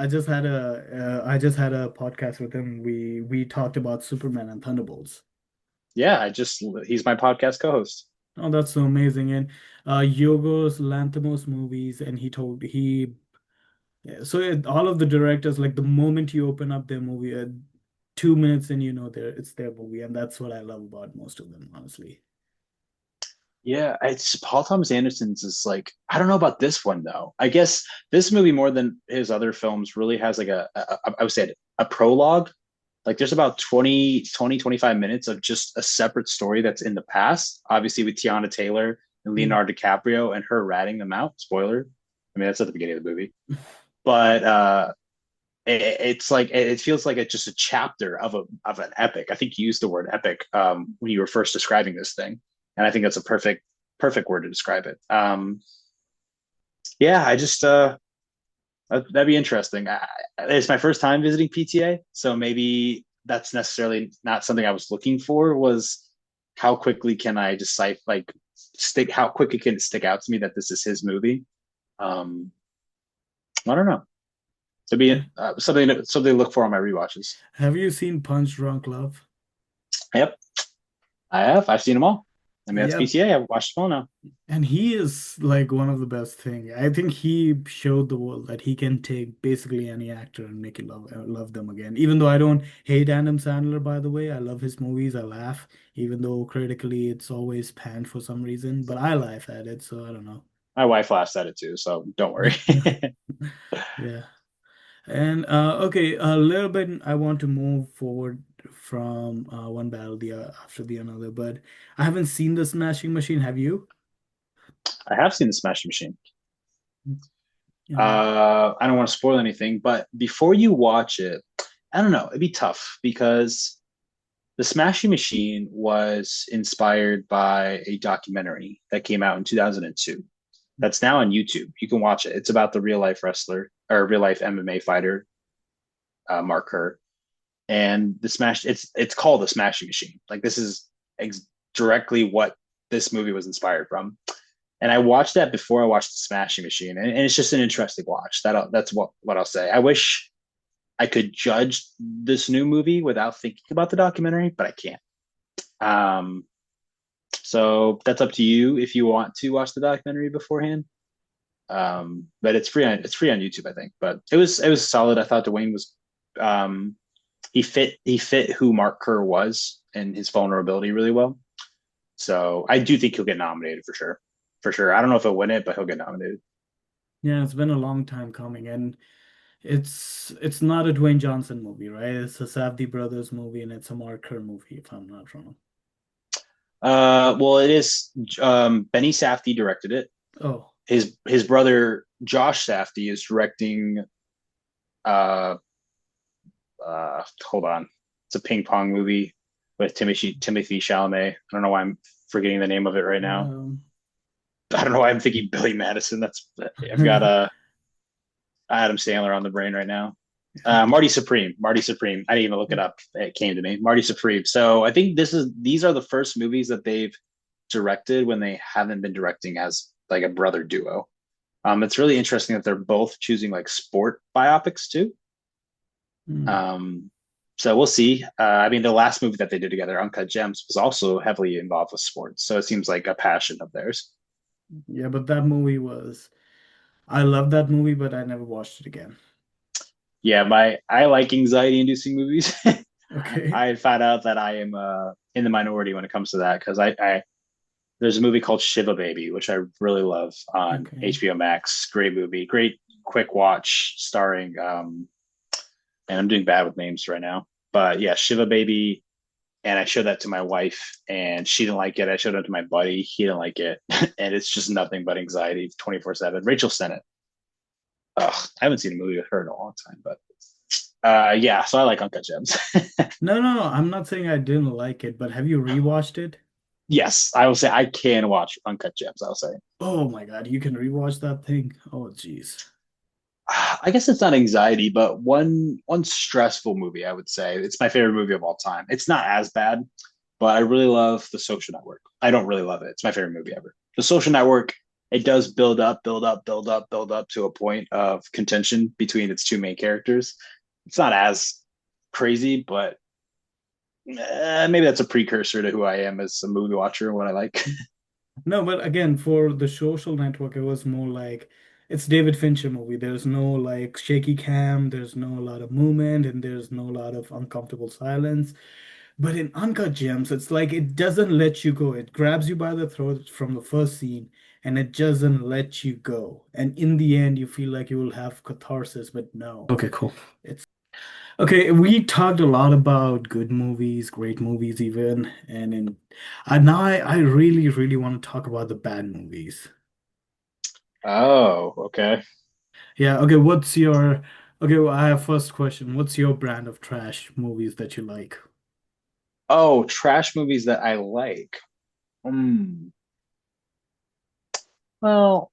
podcast with him. We talked about Superman and Thunderbolts. yeah. He's my podcast co-host. Oh, that's so amazing. And Yorgos Lanthimos movies, and all of the directors, like the moment you open up their movie, 2 minutes and you know it's their movie, and that's what I love about most of them, honestly. Yeah, it's Paul Thomas Anderson's is like I don't know about this one though. I guess this movie more than his other films really has like I would say a prologue. Like there's about 25 minutes of just a separate story that's in the past, obviously with Tiana Taylor and Mm. Leonardo DiCaprio and her ratting them out. Spoiler. I mean, that's at the beginning of the movie. But it's like it feels like it's just a chapter of an epic. I think you used the word epic when you were first describing this thing, and I think that's a perfect word to describe it. Yeah, that'd be interesting. It's my first time visiting PTA, so maybe that's necessarily not something I was looking for. Was how quickly can I decipher like stick? How quickly can it stick out to me that this is his movie? Um, I don't know. To be Yeah. something to look for on my rewatches. Have you seen Punch Drunk Love? Yep, I have. I've seen them all. I mean, that's Yeah, PTA. I've watched them all now. and he is like one of the best thing. I think he showed the world that he can take basically any actor and make you love them again. Even though I don't hate Adam Sandler, by the way, I love his movies. I laugh, even though critically it's always panned for some reason, but I laugh at it, so I don't know. My wife laughs at it too, so don't worry. Yeah. And okay, a little bit I want to move forward from one battle after the another, but I haven't seen the Smashing Machine. Have you? I have seen the Smashing Machine. Uh, I don't want to spoil anything, but before you watch it, I don't know. It'd be tough because the Smashing Machine was inspired by a documentary that came out in 2002. That's now on YouTube. You can watch it. It's about the real life wrestler or real life MMA fighter, Mark Kerr. And it's called the Smashing Machine. Like this is directly what this movie was inspired from. And I watched that before I watched the Smashing Machine, and it's just an interesting watch. That's what I'll say. I wish I could judge this new movie without thinking about the documentary, but I can't. Um, so that's up to you if you want to watch the documentary beforehand. But it's free on YouTube, I think. But it was solid. I thought Dwayne was um, he fit who Mark Kerr was and his vulnerability really well. So I do think he'll get nominated for sure. For sure. I don't know if he'll win it, but he'll get nominated. yeah, it's been a long time coming, and it's not a Dwayne Johnson movie, right? It's a Safdie brothers movie, and it's a Mark Kerr movie, if I'm not wrong. Well, it is Benny Safdie directed it. Oh, His brother Josh Safdie is directing. Uh, hold on. It's a ping pong movie with Timothy Chalamet. I don't know why I'm forgetting the name of it right now. Um, I don't know why I'm thinking Billy Madison. That's I've got Adam Sandler on the brain right now. Marty Supreme. Marty Supreme. I didn't even look it up. It came to me. Marty Supreme. So I think these are the first movies that they've directed when they haven't been directing as like a brother duo. It's really interesting that they're both choosing like sport biopics too. hmm. Um, so we'll see. I mean, the last movie that they did together, Uncut Gems, was also heavily involved with sports. So it seems like a passion of theirs. Yeah, but that movie was, I love that movie, but I never watched it again. Yeah, my I like anxiety-inducing movies. Okay. I found out that I am in the minority when it comes to that because I there's a movie called Shiva Baby, which I really love on Okay. HBO Max. Great movie, great quick watch, starring and I'm doing bad with names right now, but yeah, Shiva Baby. And I showed that to my wife, and she didn't like it. I showed it to my buddy, he didn't like it, and it's just nothing but anxiety 24/7. Rachel Sennett. Ugh, I haven't seen a movie with her in a long time, but yeah, so I like Uncut Gems. No, no, no. I'm not saying I didn't like it, but have you rewatched it? Yes, I will say I can watch Uncut Gems. I'll say Oh my God, you can rewatch that thing. Oh, jeez. I guess it's not anxiety, but one stressful movie. I would say it's my favorite movie of all time. It's not as bad, but I really love The Social Network. I don't really love it. It's my favorite movie ever. The Social Network. It does build up, build up, build up, build up to a point of contention between its two main characters. It's not as crazy, but maybe that's a precursor to who I am as a movie watcher and what I like. No, but again, for the social network, it was more like it's David Fincher movie. There's no like shaky cam, there's no lot of movement, and there's no lot of uncomfortable silence. But in Uncut Gems, it's like it doesn't let you go. It grabs you by the throat from the first scene and it doesn't let you go. And in the end, you feel like you will have catharsis, but no. Okay, cool. It's okay. We talked a lot about good movies, great movies, even, now I really, really want to talk about the bad movies. Oh, okay. Yeah, okay, what's your okay, well, I have first question. What's your brand of trash movies that you like? Oh, trash movies that I like. Hmm. Well,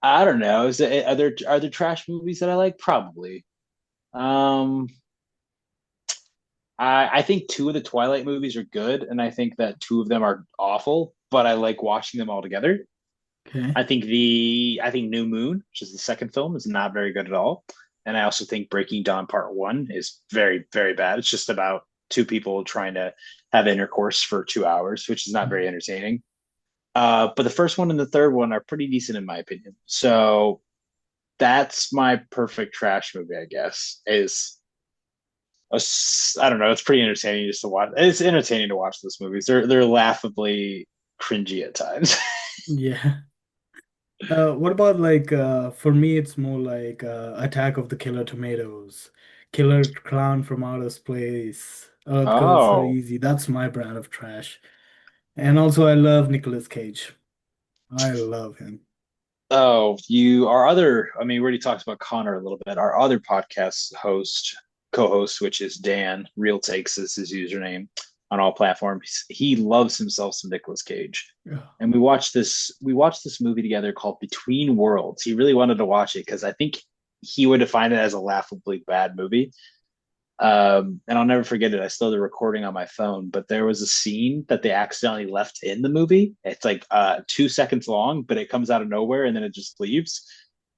I don't know. Is it are there trash movies that I like? Probably. Um, I think two of the Twilight movies are good, and I think that two of them are awful, but I like watching them all together. Okay. I think New Moon, which is the second film, is not very good at all. And I also think Breaking Dawn Part One is very, very bad. It's just about two people trying to have intercourse for 2 hours, which is not very entertaining. But the first one and the third one are pretty decent in my opinion. So that's my perfect trash movie, I guess. I don't know. It's pretty entertaining just to watch. It's entertaining to watch those movies. They're laughably cringy at times. Yeah. What about like for me it's more like Attack of the Killer Tomatoes, Killer Clown from Outer Space, Earth Girl So Oh, Easy. That's my brand of trash. And also I love Nicolas Cage. I love him. oh, you our other. I mean, we already talked about Connor a little bit. Our other podcast host, co-host, which is Dan, Real Takes is his username on all platforms. He loves himself some Nicolas Cage, Yeah. and we watched this movie together called Between Worlds. He really wanted to watch it because I think he would define it as a laughably bad movie. And I'll never forget it. I still have the recording on my phone, but there was a scene that they accidentally left in the movie. It's like 2 seconds long, but it comes out of nowhere and then it just leaves.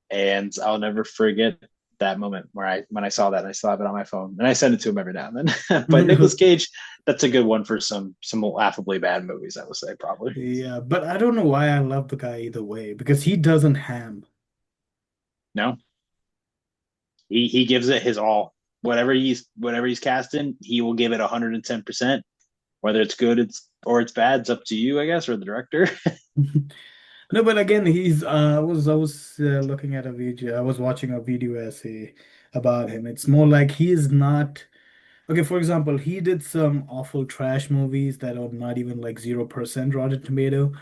And I'll never forget that moment where I when I saw that, and I still have it on my phone, and I send it to him every now and then. But Nicolas Cage, that's a good one for some laughably bad movies, I would say probably. Yeah, but I don't know why I love the guy either way because he doesn't ham. No, he gives it his all. Whatever he's casting, he will give it 110%. Whether it's good, it's bad, it's up to you, I guess, or the director. No, but again, I was looking at a video. I was watching a video essay about him. It's more like he is not okay. For example, he did some awful trash movies that are not even like 0% Rotten Tomato.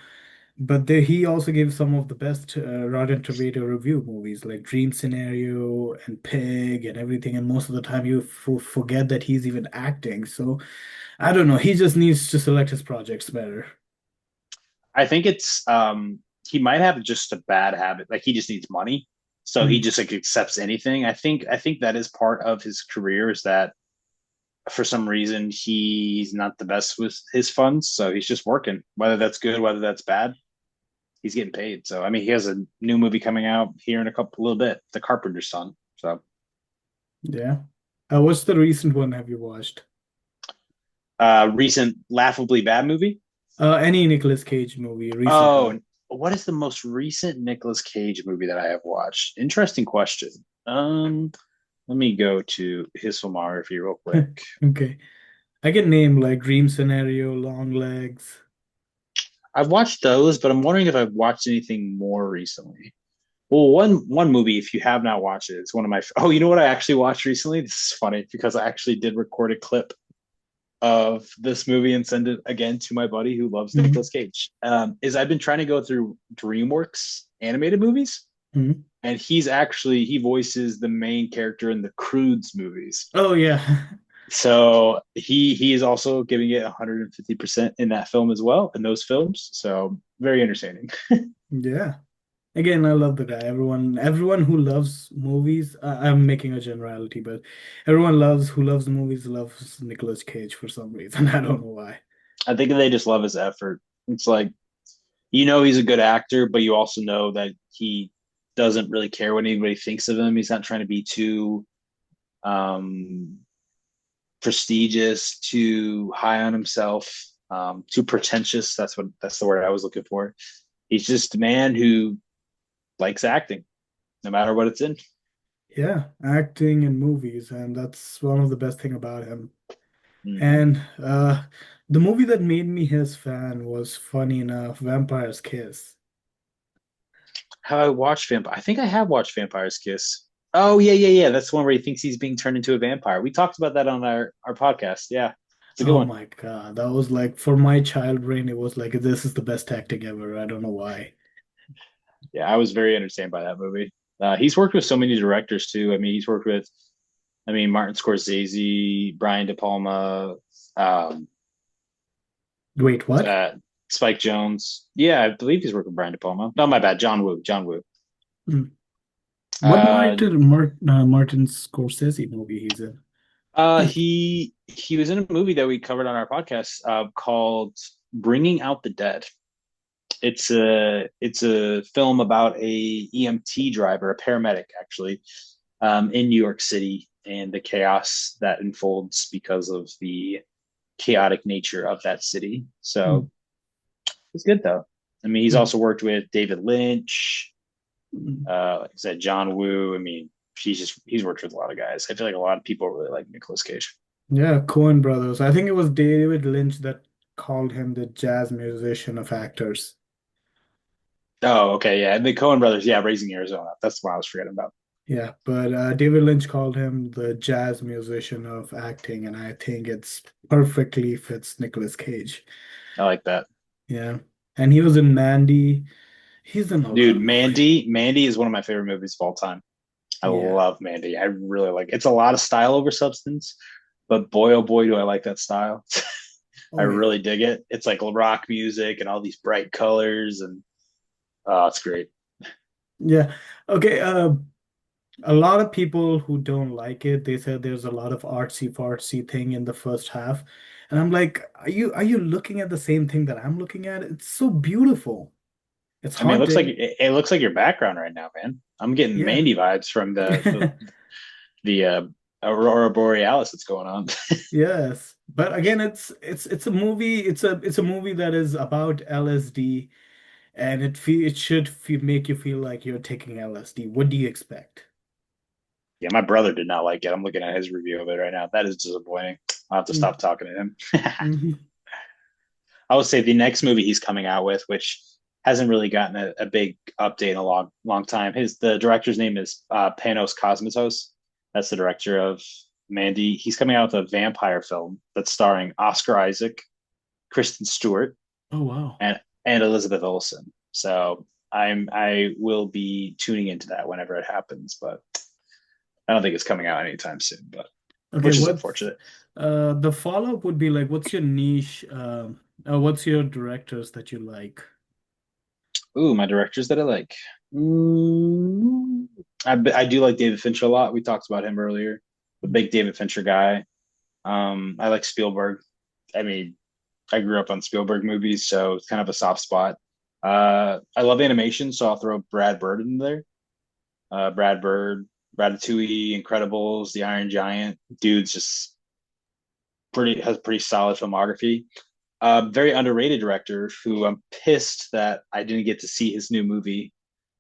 But he also gave some of the best Rotten Tomato review movies like Dream Scenario and Pig and everything. And most of the time, you f forget that he's even acting. So I don't know. He just needs to select his projects better. I think it's he might have just a bad habit. Like he just needs money. So he Mm. just like accepts anything. I think that is part of his career is that for some reason he's not the best with his funds. So he's just working. Whether that's good, whether that's bad, he's getting paid. So I mean he has a new movie coming out here in a little bit, The Carpenter's Son. So Yeah. What's the recent one have you watched? recent laughably bad movie. Any Nicolas Cage movie, recent one. Oh, what is the most recent Nicolas Cage movie that I have watched? Interesting question. Let me go to his filmography real quick. Okay. I can name like Dream Scenario, Long Legs. I've watched those, but I'm wondering if I've watched anything more recently. Well, one movie, if you have not watched it, it's one of my. Oh, you know what I actually watched recently? This is funny because I actually did record a clip of this movie and send it again to my buddy who loves Mhm. Nicolas Cage. Is I've been trying to go through DreamWorks animated movies, Mhm. and he voices the main character in the Croods movies. Oh yeah. So he is also giving it 150% in that film as well, in those films. So very entertaining. Yeah. Again, I love the guy. Everyone who loves movies, I'm making a generality, but everyone loves who loves movies loves Nicolas Cage for some reason. I don't know why. I think they just love his effort. It's like he's a good actor, but you also know that he doesn't really care what anybody thinks of him. He's not trying to be too um, prestigious, too high on himself, too pretentious. That's the word I was looking for. He's just a man who likes acting, no matter what it's in. Yeah, acting in movies, and that's one of the best thing about him. Mm-hmm. And the movie that made me his fan was funny enough, Vampire's Kiss. How I watched Vampire? I think I have watched Vampire's Kiss. Oh yeah, yeah, yeah. That's the one where he thinks he's being turned into a vampire. We talked about that on our podcast. Yeah, it's a good Oh one. my God, that was like for my child brain, it was like this is the best acting ever. I don't know why. Yeah, I was very entertained by that movie. He's worked with so many directors too. I mean, he's worked with, Martin Scorsese, Brian De Palma, um, Wait, what? uh, Spike Jonze. Yeah, I believe he's worked with Brian De Palma. No, my bad, John Woo. John Woo. Hmm. What Uh, Martin Scorsese movie he's in? he was in a movie that we covered on our podcast called Bringing Out the Dead. It's a film about a EMT driver, a paramedic actually, in New York City, and the chaos that unfolds because of the chaotic nature of that city. Hmm. So it's good though. I mean, he's Hmm. also worked with David Lynch, Hmm. like I said, John Woo. I mean, he's worked with a lot of guys. I feel like a lot of people really like Nicolas Cage. Yeah, Coen brothers. I think it was David Lynch that called him the jazz musician of actors. Oh, okay, yeah, and the Coen brothers, yeah, Raising Arizona. That's what I was forgetting about. Yeah, but David Lynch called him the jazz musician of acting, and I think it's perfectly fits Nicolas Cage. I like that. Yeah, and he was in Mandy. He's in a lot Dude, of movies. Mandy is one of my favorite movies of all time. I Yeah. love Mandy. I really like it. It's a lot of style over substance, but boy, oh boy, do I like that style. I Oh yeah. really dig it. It's like rock music and all these bright colors, and oh, it's great. Yeah. Okay. A lot of people who don't like it, they said there's a lot of artsy fartsy thing in the first half, and I'm like, are you looking at the same thing that I'm looking at? It's so beautiful. It's I mean, haunting. it looks like your background right now, man. I'm getting Yeah. Mandy vibes from the Aurora Borealis that's going on. Yes. But again, it's a movie. It's a movie that is about LSD, and it should make you feel like you're taking LSD. What do you expect? Yeah, my brother did not like it. I'm looking at his review of it right now. That is disappointing. I'll have to Mm. stop talking to him. Mhm. I would say the next movie he's coming out with, which hasn't really gotten a big update in a long time. The director's name is Panos Cosmatos. That's the director of Mandy. He's coming out with a vampire film that's starring Oscar Isaac, Kristen Stewart, Oh wow. and Elizabeth Olsen. So I will be tuning into that whenever it happens, but I don't think it's coming out anytime soon, but Okay, which is what's unfortunate. the follow-up would be like, what's your niche? What's your directors that you like? Ooh, my directors that I like. Mm, I do like David Fincher a lot. We talked about him earlier. A big David Fincher guy. I like Spielberg. I mean, I grew up on Spielberg movies, so it's kind of a soft spot. I love animation, so I'll throw Brad Bird in there. Brad Bird, Ratatouille, Incredibles, The Iron Giant. Dude's just pretty has pretty solid filmography. Very underrated director who I'm pissed that I didn't get to see his new movie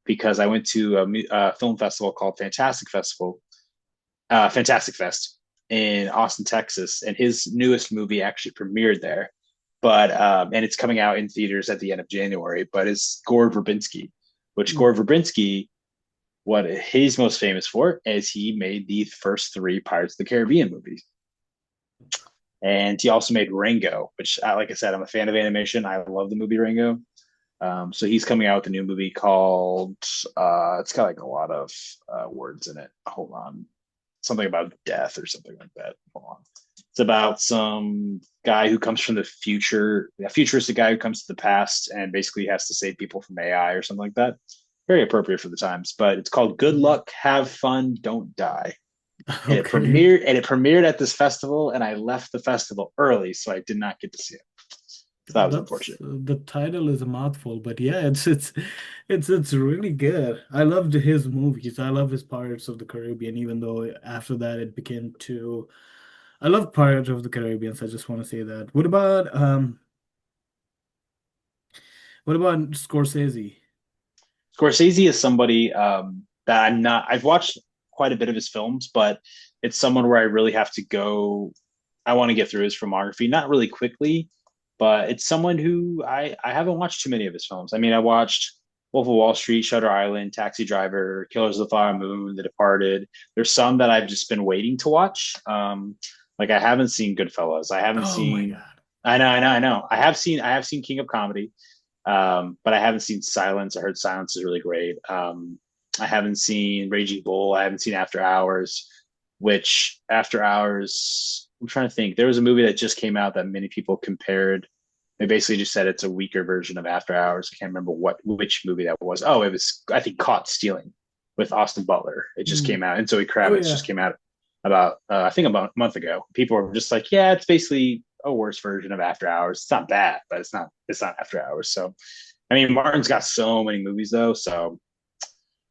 because I went to a film festival called Fantastic Fest in Austin, Texas, and his newest movie actually premiered there. But and it's coming out in theaters at the end of January. But it's Gore Verbinski, which Mm. Gore Verbinski, what he's most famous for is he made the first three Pirates of the Caribbean movies. And he also made Rango, which, like I said, I'm a fan of animation. I love the movie Rango. So he's coming out with a new movie called, it's got like a lot of words in it. Hold on. Something about death or something like that. Hold on. It's about some guy who comes from the future, a futuristic guy who comes to the past and basically has to save people from AI or something like that. Very appropriate for the times, but it's called Good Luck, Have Fun, Don't Die. And it Okay. premiered at this festival, and I left the festival early, so I did not get to see it. So that was That's unfortunate. the title is a mouthful, but yeah, it's really good. I loved his movies. I love his Pirates of the Caribbean, even though after that it became too. I love Pirates of the Caribbean, so I just want to say that. What about Scorsese? Scorsese is somebody that I'm not. I've watched quite a bit of his films, but it's someone where I really have to go. I want to get through his filmography, not really quickly, but it's someone who I haven't watched too many of his films. I mean, I watched Wolf of Wall Street, Shutter Island, Taxi Driver, Killers of the Flower Moon, The Departed. There's some that I've just been waiting to watch. Like I haven't seen Goodfellas. I haven't Oh my seen. God. I know. I have seen King of Comedy. But I haven't seen Silence. I heard Silence is really great. I haven't seen Raging Bull. I haven't seen After Hours, which After Hours, I'm trying to think. There was a movie that just came out that many people compared. They basically just said it's a weaker version of After Hours. I can't remember which movie that was. Oh, it was I think Caught Stealing with Austin Butler. It just Mm. came out, and Zoe Oh Kravitz just yeah. came out about I think about a month ago. People were just like, yeah, it's basically a worse version of After Hours. It's not bad, but it's not After Hours. So I mean, Martin's got so many movies though, so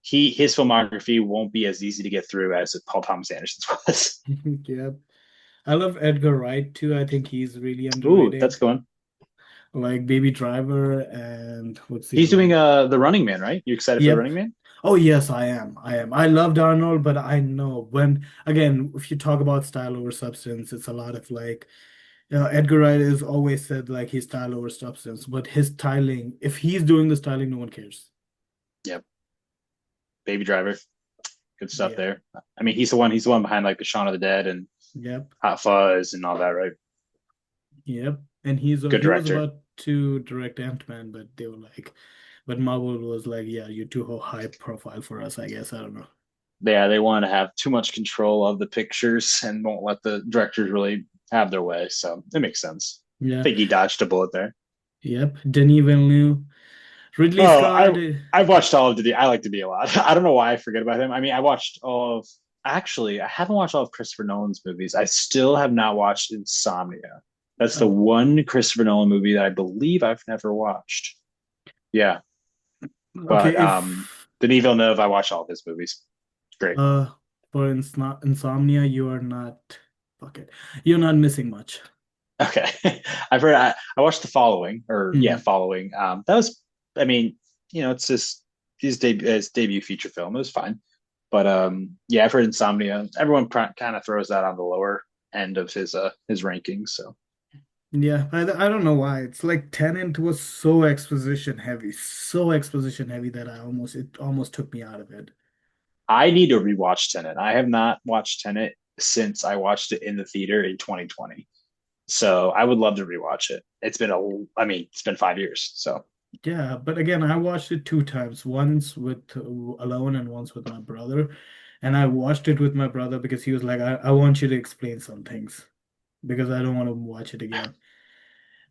his filmography won't be as easy to get through as Paul Thomas Anderson's was. Yeah. I love Edgar Wright too. I think he's really Ooh, that's underrated. going. Like Baby Driver and what's the He's other doing one? the Running Man, right? You excited for the Yep. Running Man? Oh yes, I am. I am. I loved Arnold, but I know when again, if you talk about style over substance, it's a lot of like Edgar Wright has always said like he's style over substance, but his styling, if he's doing the styling, no one cares. Yep. Baby Driver, good stuff Yeah. there. I mean, he's the one behind like the Shaun of the Dead and Yep. Hot Fuzz and all that, right? Yep. And Good he was director. about to direct Ant-Man, but they were like, but Marvel was like, yeah, you're too high profile for us, I guess. I don't know. Yeah, they want to have too much control of the pictures and won't let the directors really have their way. So it makes sense. I Yeah. think he dodged a bullet there. Yep. Denis Villeneuve. Ridley Oh, Scott. I've watched all of Diddy. I like Diddy a lot. I don't know why I forget about him. I mean, I watched all of actually, I haven't watched all of Christopher Nolan's movies. I still have not watched Insomnia. That's the Oh, one Christopher Nolan movie that I believe I've never watched. Yeah, but okay. If Denis Villeneuve, I watched all of his movies. Great. uh for Insomnia, you are not fuck it. You're not missing much. Okay, I've heard. I watched The Following, or yeah, Mhm. Following. That was, I mean, it's just his debut feature film. It was fine. But yeah, I've heard Insomnia. Everyone kind of throws that on the lower end of his rankings. So Yeah, I don't know why. It's like Tenant was so exposition heavy that it almost took me out of it. I need to rewatch Tenet. I have not watched Tenet since I watched it in the theater in 2020. So I would love to rewatch it. I mean, it's been 5 years. So Yeah, but again, I watched it two times, once with alone and once with my brother. And I watched it with my brother because he was like, I want you to explain some things because I don't want to watch it again.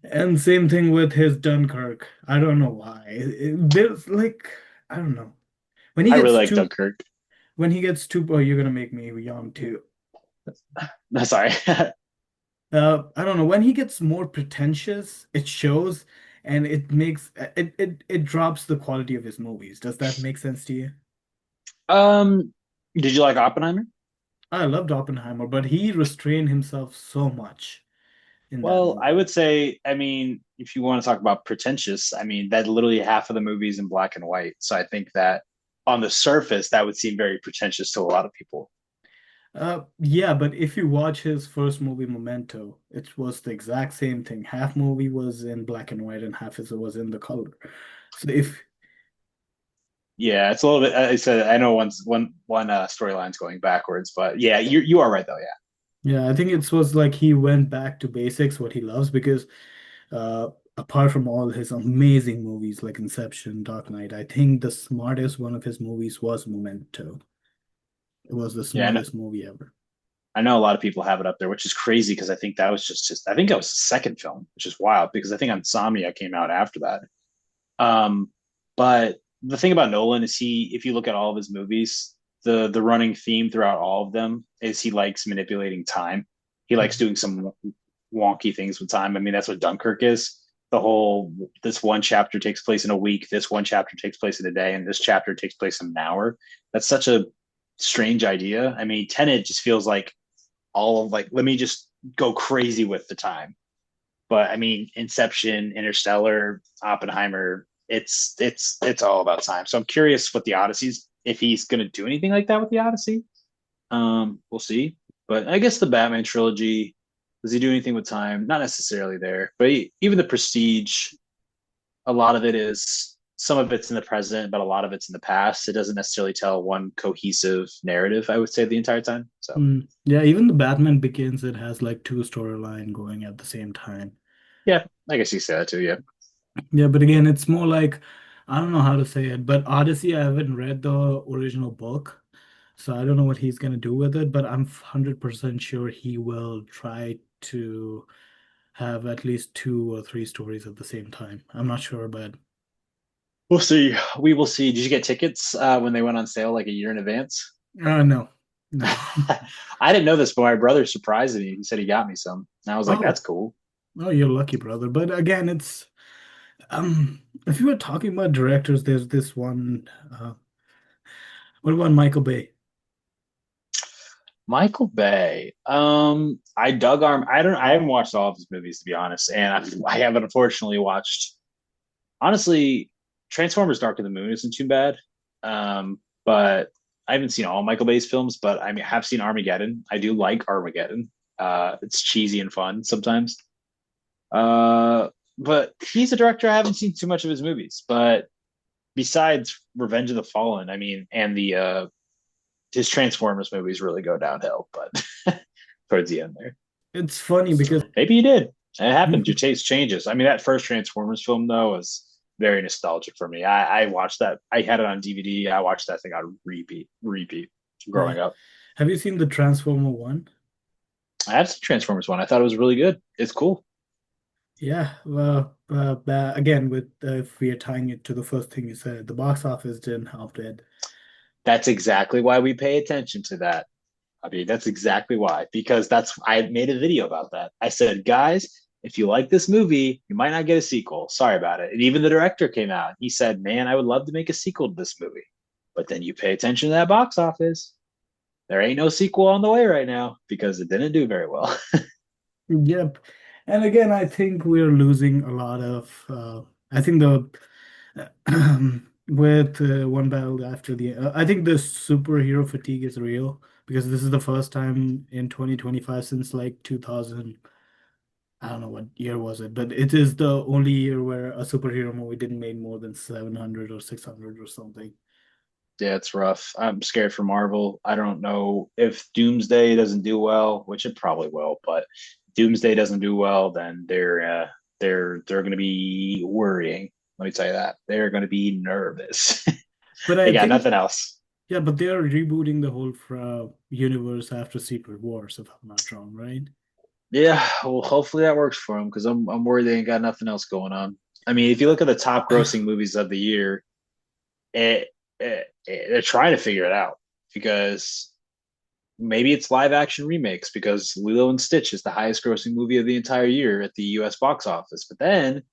And same thing with his Dunkirk. I don't know why. There's like, I don't know. When he I really gets like too, Dunkirk. oh, you're gonna make me yawn too. No, sorry. I don't know. When he gets more pretentious, it shows, and it makes it drops the quality of his movies. Does that make sense to you? um, did you like Oppenheimer? I loved Oppenheimer, but he restrained himself so much in that Well, I movie. would say, I mean, if you want to talk about pretentious, I mean, that literally half of the movie is in black and white. So I think that on the surface, that would seem very pretentious to a lot of people. Yeah, but if you watch his first movie, Memento, it was the exact same thing. Half movie was in black and white, and half is was in the color. So if Yeah, it's a little bit. I said I know one storyline's going backwards, but yeah, you are right though. Yeah, Yeah, I think it was like he went back to basics, what he loves, because apart from all his amazing movies like Inception, Dark Knight, I think the smartest one of his movies was Memento. It was the yeah. smartest movie ever. I know a lot of people have it up there, which is crazy because I think that was just I think that was the second film, which is wild because I think Insomnia came out after that. Um, but the thing about Nolan is if you look at all of his movies, the running theme throughout all of them is he likes manipulating time. He likes Mhm. doing some wonky things with time. I mean, that's what Dunkirk is. The whole this one chapter takes place in a week, this one chapter takes place in a day, and this chapter takes place in an hour. That's such a strange idea. I mean, Tenet just feels like all of like let me just go crazy with the time. But I mean, Inception, Interstellar, Oppenheimer, it's all about time. So I'm curious what the Odyssey's if he's going to do anything like that with the Odyssey. We'll see. But I guess the Batman trilogy, does he do anything with time? Not necessarily there. But even the Prestige, a lot of it is some of it's in the present, but a lot of it's in the past. It doesn't necessarily tell one cohesive narrative, I would say, the entire time. So Yeah, even the Batman Begins, it has like two storyline going at the same time. yeah, I guess you say that too. Yeah. Yeah, but again, it's more like I don't know how to say it, but Odyssey, I haven't read the original book, so I don't know what he's gonna do with it, but I'm 100% sure he will try to have at least two or three stories at the same time. I'm not sure, but We'll see. We will see. Did you get tickets when they went on sale like a year in advance? no, no. I didn't know this, but my brother surprised me. He said he got me some. And I was like, that's Oh, cool. oh, you're lucky, brother. But again, it's if you were talking about directors, there's this one. What about Michael Bay? Michael Bay. I dug Arm. I haven't watched all of his movies to be honest, and I haven't unfortunately watched. Honestly, Transformers: Dark of the Moon isn't too bad. But I haven't seen all Michael Bay's films, but I mean, I have seen Armageddon. I do like Armageddon. It's cheesy and fun sometimes. Uh, but he's a director. I haven't seen too much of his movies, but besides Revenge of the Fallen, I mean, and the his Transformers movies really go downhill, but towards the end there. It's funny because Maybe you did. It happened. Your taste changes. I mean, that first Transformers film though was very nostalgic for me. I watched that. I had it on DVD. I watched that thing on repeat yeah. growing up. Have you seen the Transformer one? I have seen Transformers one. I thought it was really good. It's cool. Yeah, well, again, with if we are tying it to the first thing you said, the box office didn't help it. That's exactly why we pay attention to that. I mean, that's exactly why, because that's I made a video about that. I said, guys, if you like this movie, you might not get a sequel. Sorry about it. And even the director came out. He said, man, I would love to make a sequel to this movie. But then you pay attention to that box office. There ain't no sequel on the way right now because it didn't do very well. Yep. And again, I think we're losing a lot of. I think the with one battle after the. I think the superhero fatigue is real because this is the first time in 2025 since like 2000. I don't know what year was it, but it is the only year where a superhero movie didn't make more than 700 or 600 or something. Yeah, it's rough. I'm scared for Marvel. I don't know if Doomsday doesn't do well, which it probably will, but Doomsday doesn't do well, then they're going to be worrying. Let me tell you that. They're going to be nervous. But They I got think, nothing else. yeah, but they are rebooting the whole universe after Secret Wars, if I'm not wrong, right? Yeah, well, hopefully that works for them because I'm worried they ain't got nothing else going on. I mean, if you look at the top grossing movies of the year, they're trying to figure it out because maybe it's live action remakes because Lilo and Stitch is the highest grossing movie of the entire year at the US box office. But then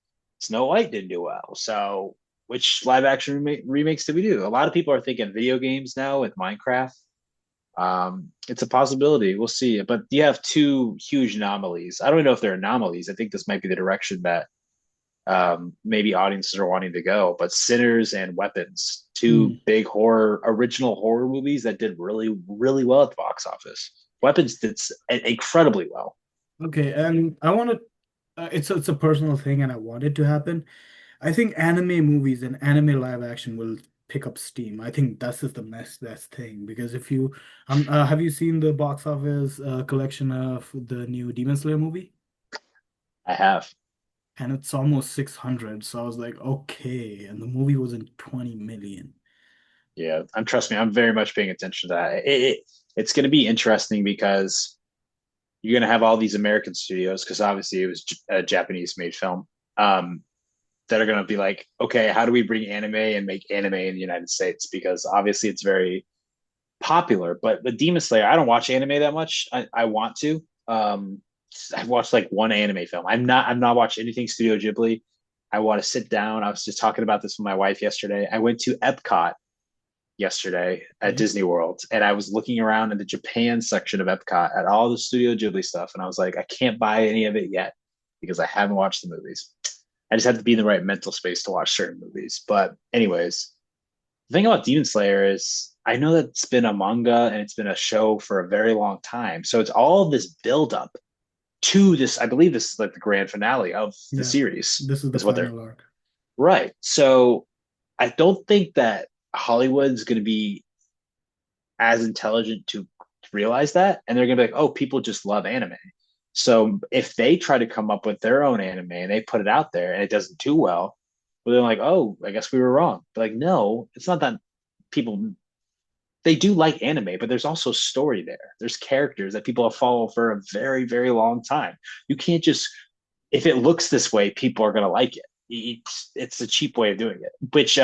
Snow White didn't do well. So which live action remakes did we do? A lot of people are thinking video games now with Minecraft. It's a possibility. We'll see. But you have two huge anomalies. I don't know if they're anomalies. I think this might be the direction that maybe audiences are wanting to go. But Sinners and Weapons, two Hmm. big original horror movies that did really, really well at the box office. Weapons did incredibly well. Okay, and I want to. It's a personal thing, and I want it to happen. I think anime movies and anime live action will pick up steam. I think that's just the best thing because if you have you seen the box office collection of the new Demon Slayer movie? I have. And it's almost 600. So I was like, okay, and the movie was in 20 million. Yeah, I'm trust me, I'm very much paying attention to that. It's going to be interesting because you're going to have all these American studios because obviously it was a Japanese made film. Um, that are going to be like, okay, how do we bring anime and make anime in the United States? Because obviously it's very popular. But the Demon Slayer, I don't watch anime that much. I want to. I've watched like one anime film. I'm not watching anything Studio Ghibli. I want to sit down. I was just talking about this with my wife yesterday. I went to Epcot yesterday at Okay. Disney World, and I was looking around in the Japan section of Epcot at all the Studio Ghibli stuff, and I was like, I can't buy any of it yet because I haven't watched the movies. I just have to be in the right mental space to watch certain movies. But anyways, the thing about Demon Slayer is I know that it's been a manga and it's been a show for a very long time. So it's all this build up to this. I believe this is like the grand finale of the Yeah, series, this is the is what they're final arc. right. So I don't think that Hollywood's going to be as intelligent to realize that. And they're going to be like, oh, people just love anime. So if they try to come up with their own anime and they put it out there and it doesn't do well, well, they're like, oh, I guess we were wrong. But like, no, it's not that people they do like anime, but there's also story there. There's characters that people have followed for a very, very long time. You can't just if it looks this way, people are gonna like it. It's a cheap way of doing it. Which,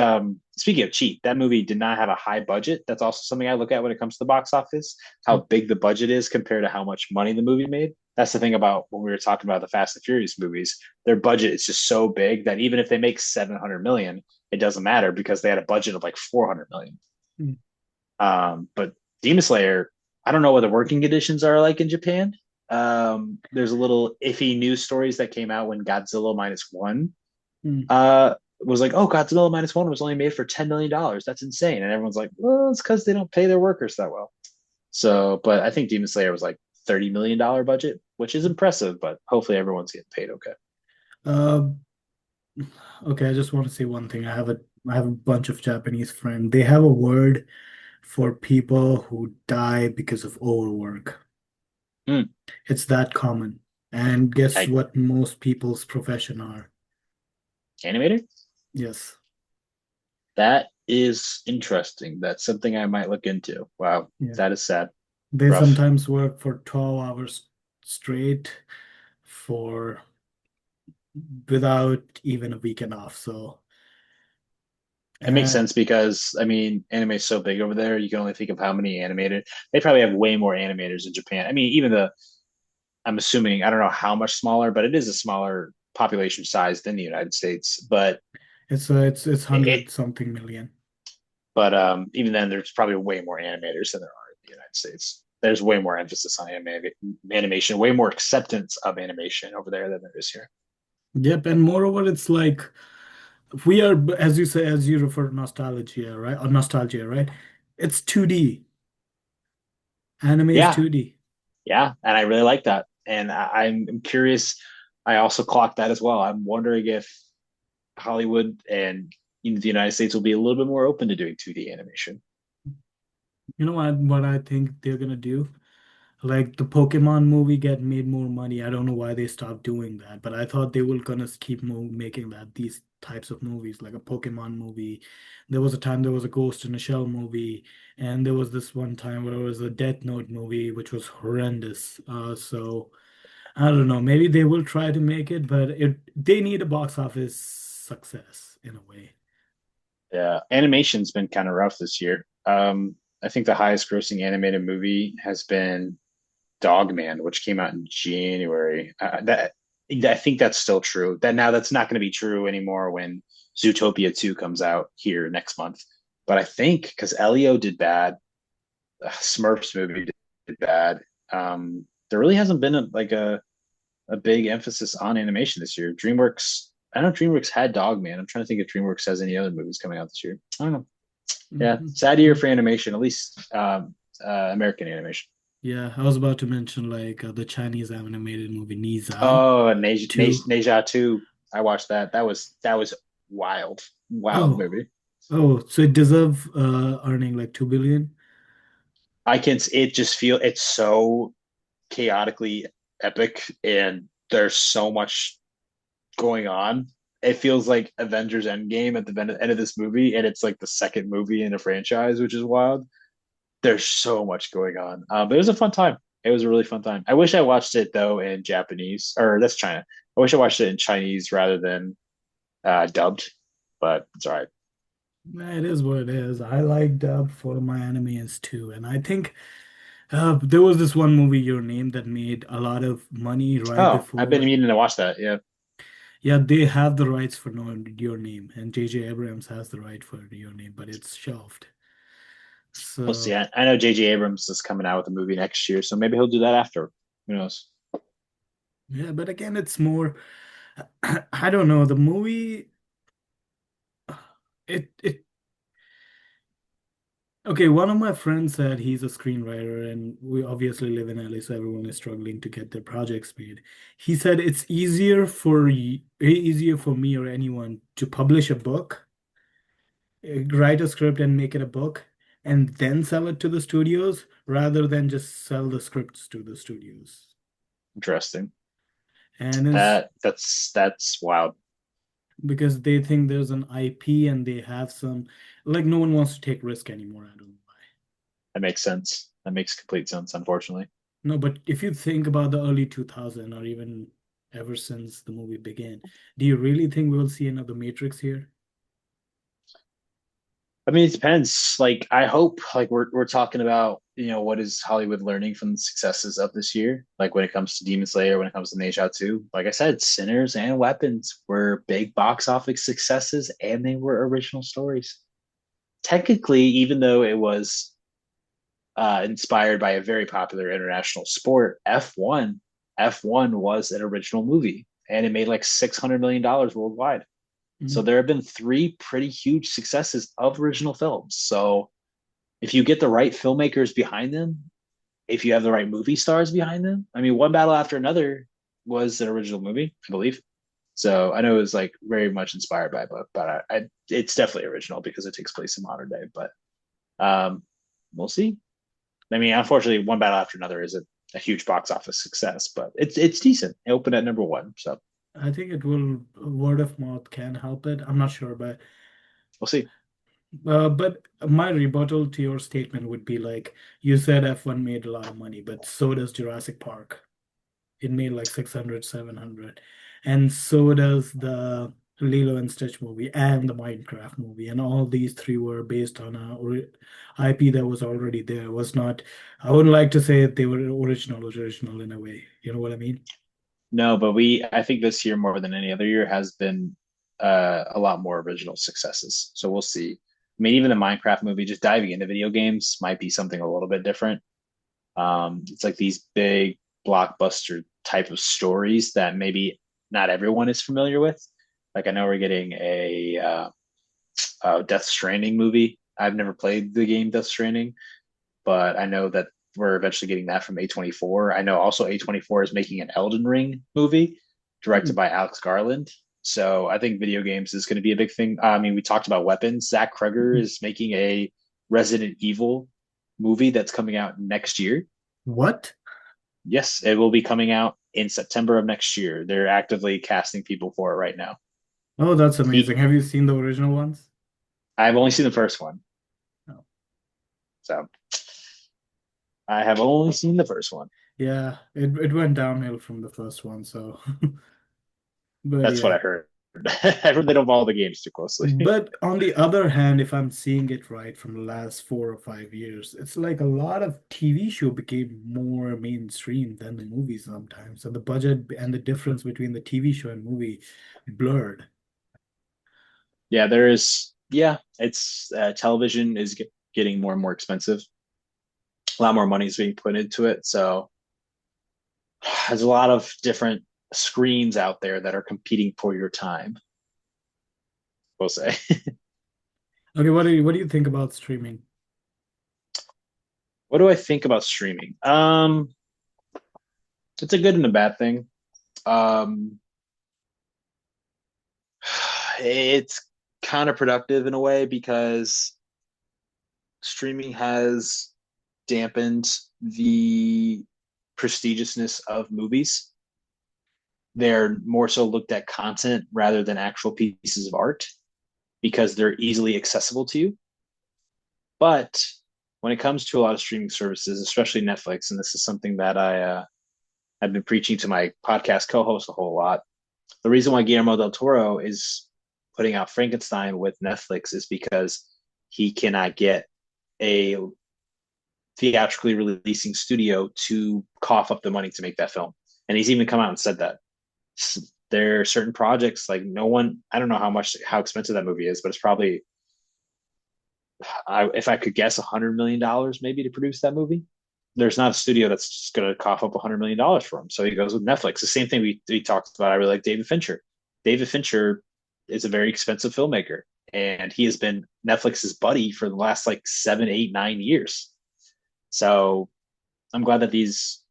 speaking of cheap, that movie did not have a high budget. That's also something I look at when it comes to the box office. How big the budget is compared to how much money the movie made. That's the thing about when we were talking about the Fast and Furious movies. Their budget is just so big that even if they make 700 million, it doesn't matter because they had a budget of like 400 million. Hmm. But Demon Slayer, I don't know what the working conditions are like in Japan. There's a little iffy news stories that came out when Godzilla minus one Hmm. was like, oh, Godzilla minus one was only made for $10 million. That's insane. And everyone's like, well, it's because they don't pay their workers that well. So, but I think Demon Slayer was like $30 million budget, which is impressive, but hopefully everyone's getting paid okay. Uh, okay, I just want to say one thing. I have a bunch of Japanese friends. They have a word for people who die because of overwork. Hmm. It's that common. And guess I what most people's profession are? animator? Yes. That is interesting. That's something I might look into. Wow, Yeah. that is sad. They Rough. sometimes work for 12 hours straight for without even a weekend off. So, It makes uh, sense because I mean, anime is so big over there. You can only think of how many animated. They probably have way more animators in Japan. I mean, even the I'm assuming I don't know how much smaller, but it is a smaller population size than the United States. it's It 100 something million. but even then, there's probably way more animators than there are in the United States. There's way more emphasis on animation, way more acceptance of animation over there than there is here. Yep, and moreover, it's like we are, as you say, as you refer to nostalgia, right? Or nostalgia, right? It's 2D. Anime is Yeah, 2D. yeah, and I really like that. And I'm curious. I also clocked that as well. I'm wondering if Hollywood and the United States will be a little bit more open to doing 2D animation. You know what I think they're gonna do? Like the Pokemon movie get made more money. I don't know why they stopped doing that, but I thought they were gonna keep making that. These types of movies, like a Pokemon movie. There was a time there was a Ghost in a Shell movie, and there was this one time where it was a Death Note movie, which was horrendous. So I don't know. Maybe they will try to make it, but they need a box office success in a way. Yeah, animation's been kind of rough this year. I think the highest grossing animated movie has been Dogman, which came out in January. I think that's still true. That now that's not going to be true anymore when Zootopia 2 comes out here next month. But I think because Elio did bad, Smurfs movie did bad. There really hasn't been a big emphasis on animation this year. DreamWorks, I know DreamWorks had Dogman. I'm trying to think if DreamWorks has any other movies coming out this year. I don't know. Yeah, Mhm. sad year for animation, at least American animation. Yeah, I was about to mention like the Chinese animated movie Nizao Oh, too. Neja 2. I watched that. That was wild. Wild Oh, movie. oh, so it deserve earning like 2 billion. It just it's so chaotically epic and there's so much going on. It feels like Avengers Endgame at the end of this movie, and it's like the second movie in a franchise, which is wild. There's so much going on. But it was a fun time. It was a really fun time. I wish I watched it though in Japanese, or that's China. I wish I watched it in Chinese rather than dubbed, but it's all right. It is what it is. I like dub for my animes too, and I think there was this one movie, Your Name, that made a lot of money right Oh, I've been before. meaning to watch that. Yeah, Yeah, they have the rights for no Your Name, and J.J. Abrams has the right for Your Name, but it's shelved. we'll see. So I know J.J. Abrams is coming out with a movie next year, so maybe he'll do that after. Who knows? yeah, but again, it's more. I don't know. The movie, it okay, one of my friends said he's a screenwriter, and we obviously live in LA, so everyone is struggling to get their projects made. He said it's easier for me or anyone to publish a book, write a script and make it a book, and then sell it to the studios rather than just sell the scripts to the studios. Interesting. And it's That's wild. because they think there's an IP and they have some, like no one wants to take risk anymore. I don't know. That makes sense. That makes complete sense. Unfortunately. No, but if you think about the early 2000 or even ever since the movie began, do you really think we'll see another Matrix here? I mean, it depends. Like, I hope, like, we're talking about, what is Hollywood learning from the successes of this year? Like, when it comes to Demon Slayer, when it comes to Neisha 2, like I said, Sinners and Weapons were big box office successes, and they were original stories. Technically, even though it was inspired by a very popular international sport, F1 was an original movie, and it made like $600 million worldwide. So Mhm. there have been three pretty huge successes of original films. So if you get the right filmmakers behind them, if you have the right movie stars behind them, I mean, One Battle After Another was an original movie, I believe. So I know it was like very much inspired by a book, but it's definitely original because it takes place in modern day. But um, we'll see. I mean, unfortunately, One Battle After Another is a huge box office success, but it's decent. It opened at number one, so I think it will, word of mouth can help it. I'm not sure, we'll see. but my rebuttal to your statement would be like, you said F1 made a lot of money, but so does Jurassic Park. It made like 600, 700, and so does the Lilo and Stitch movie and the Minecraft movie, and all these three were based on a IP that was already there. Was not, I wouldn't like to say they were original in a way. You know what I mean? No, but I think this year more than any other year has been a lot more original successes. So we'll see. I mean, even the Minecraft movie, just diving into video games might be something a little bit different. It's like these big blockbuster type of stories that maybe not everyone is familiar with. Like I know we're getting a Death Stranding movie. I've never played the game Death Stranding, but I know that we're eventually getting that from A24. I know also A24 is making an Elden Ring movie directed Hmm. by Alex Garland. So I think video games is going to be a big thing. I mean, we talked about weapons. Zach Kreger Mhm. is making a Resident Evil movie that's coming out next year. What? Yes, it will be coming out in September of next year. They're actively casting people for it right now. Oh, that's amazing. He, Have you seen the original ones? I've only seen the first one, No. so I have only seen the first one. Yeah, it went downhill from the first one, so but That's what yeah. I heard. I heard they don't follow the games too closely. But on the other hand, if I'm seeing it right from the last 4 or 5 years, it's like a lot of TV show became more mainstream than the movie sometimes. And the budget and the difference between the TV show and movie blurred. Yeah, there is. Yeah, it's television is getting more and more expensive. A lot more money is being put into it, so there's a lot of different screens out there that are competing for your time. We'll say. Okay, what do you think about streaming? What do I think about streaming? It's a good and a bad thing. Um, it's counterproductive in a way because streaming has dampened the prestigiousness of movies. They're more so looked at content rather than actual pieces of art because they're easily accessible to you. But when it comes to a lot of streaming services, especially Netflix, and this is something that I've been preaching to my podcast co-host a whole lot. The reason why Guillermo del Toro is putting out Frankenstein with Netflix is because he cannot get a theatrically releasing studio to cough up the money to make that film. And he's even come out and said that there are certain projects like no one, I don't know how expensive that movie is, but it's probably, if I could guess, $100 million maybe to produce that movie. There's not a studio that's just going to cough up $100 million for him. So he goes with Netflix. The same thing we talked about. I really like David Fincher. David Fincher is a very expensive filmmaker, and he has been Netflix's buddy for the last like 7, 8, 9 years. So I'm glad that these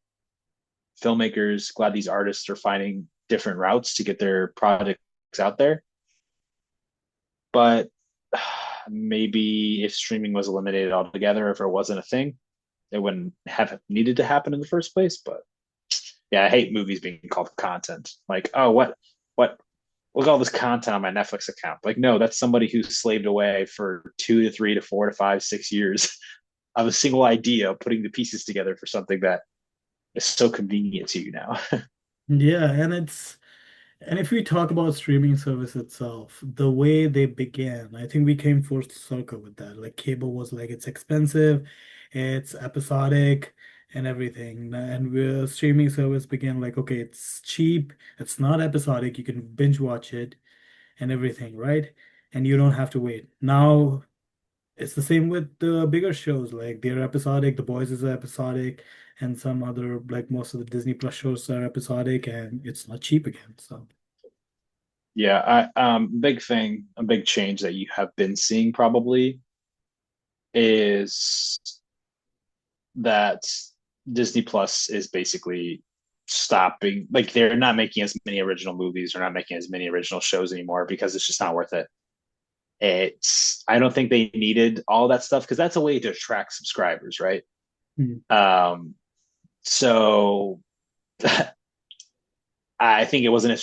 filmmakers, glad these artists are finding different routes to get their projects out there. But maybe if streaming was eliminated altogether, if it wasn't a thing, it wouldn't have needed to happen in the first place. But yeah, I hate movies being called content. Like, oh, what? Look at all this content on my Netflix account. Like, no, that's somebody who slaved away for 2 to 3 to 4 to 5, 6 years of a single idea, putting the pieces together for something that is so convenient to you now. Yeah, and if we talk about streaming service itself, the way they began, I think we came full circle with that. Like cable was like it's expensive, it's episodic and everything. And streaming service began like, okay, it's cheap, it's not episodic, you can binge watch it and everything, right? And you don't have to wait. Now it's the same with the bigger shows, like they're episodic, The Boys is episodic, and some other like most of the Disney Plus shows are episodic and it's not cheap again. So Yeah, big thing, a big change that you have been seeing probably is that Disney Plus is basically stopping, like they're not making as many original movies, they're not making as many original shows anymore because it's just not worth it. I don't think they needed all that stuff because that's a way to attract subscribers, right? mm. Um, so I think it wasn't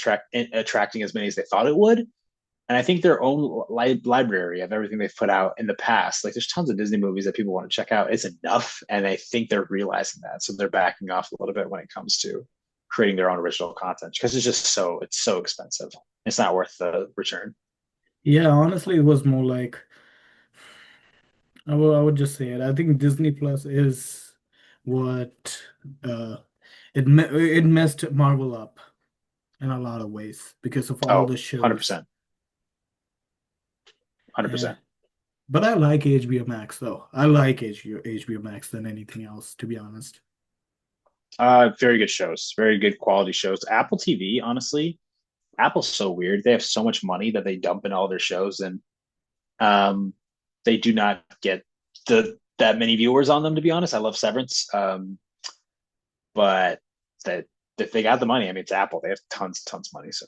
attracting as many as they thought it would. And I think their own library of everything they've put out in the past, like there's tons of Disney movies that people want to check out, is enough. And I think they're realizing that. So they're backing off a little bit when it comes to creating their own original content because it's so expensive. It's not worth the return. Yeah, honestly, it was more like I would just say it. I think Disney Plus is what uh it messed Marvel up in a lot of ways because of all Oh, the 100%. shows. 100%. Yeah. But I like HBO Max though. I like HBO Max than anything else, to be honest. Very good shows, very good quality shows. Apple TV, honestly, Apple's so weird. They have so much money that they dump in all their shows, and um, they do not get the that many viewers on them. To be honest, I love Severance, but that if they got the money, I mean, it's Apple. They have tons of money. So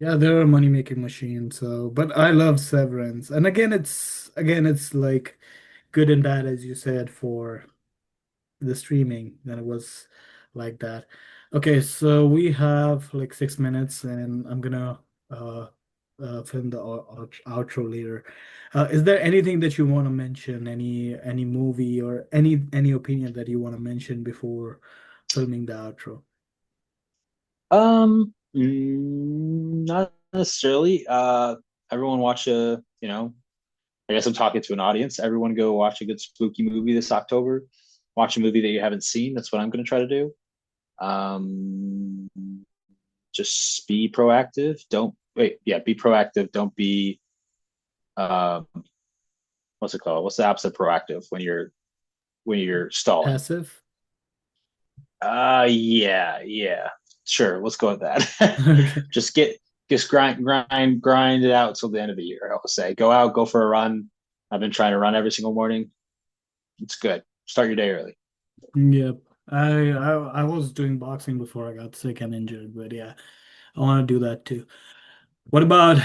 Yeah, they're a money-making machine, so but I love Severance. And again it's like good and bad as you said for the streaming, that it was like that. Okay, so we have like 6 minutes, and I'm gonna film the outro later. Is there anything that you want to mention? Any movie or any opinion that you want to mention before filming the outro? Not necessarily. Everyone watch a, I guess I'm talking to an audience. Everyone go watch a good spooky movie this October. Watch a movie that you haven't seen. That's what I'm going to try to do. Um, just be proactive. Don't wait. Yeah, be proactive. Don't be, uh, what's it called? What's the opposite of proactive when you're stalling? Passive? Yeah. Sure, let's go with that. Okay. Just grind it out till the end of the year. I will say, go out, go for a run. I've been trying to run every single morning. It's good. Start your day early. Yep. I was doing boxing before I got sick and injured, but yeah, I want to do that too. What about,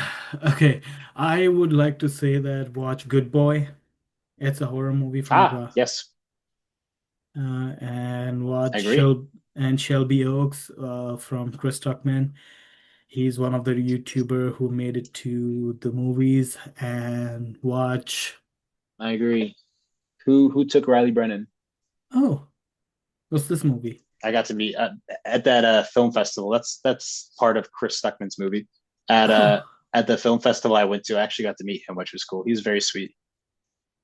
okay, I would like to say that watch Good Boy. It's a horror movie from Yes, and I watch agree. Shelby Oaks from Chris Tuckman. He's one of the YouTuber who made it to the movies and watch. I agree. Who took Riley Brennan? Oh, what's this movie? I got to meet at that film festival. That's part of Chris Stuckman's movie. At uh Oh, at the film festival I went to, I actually got to meet him, which was cool. He's very sweet.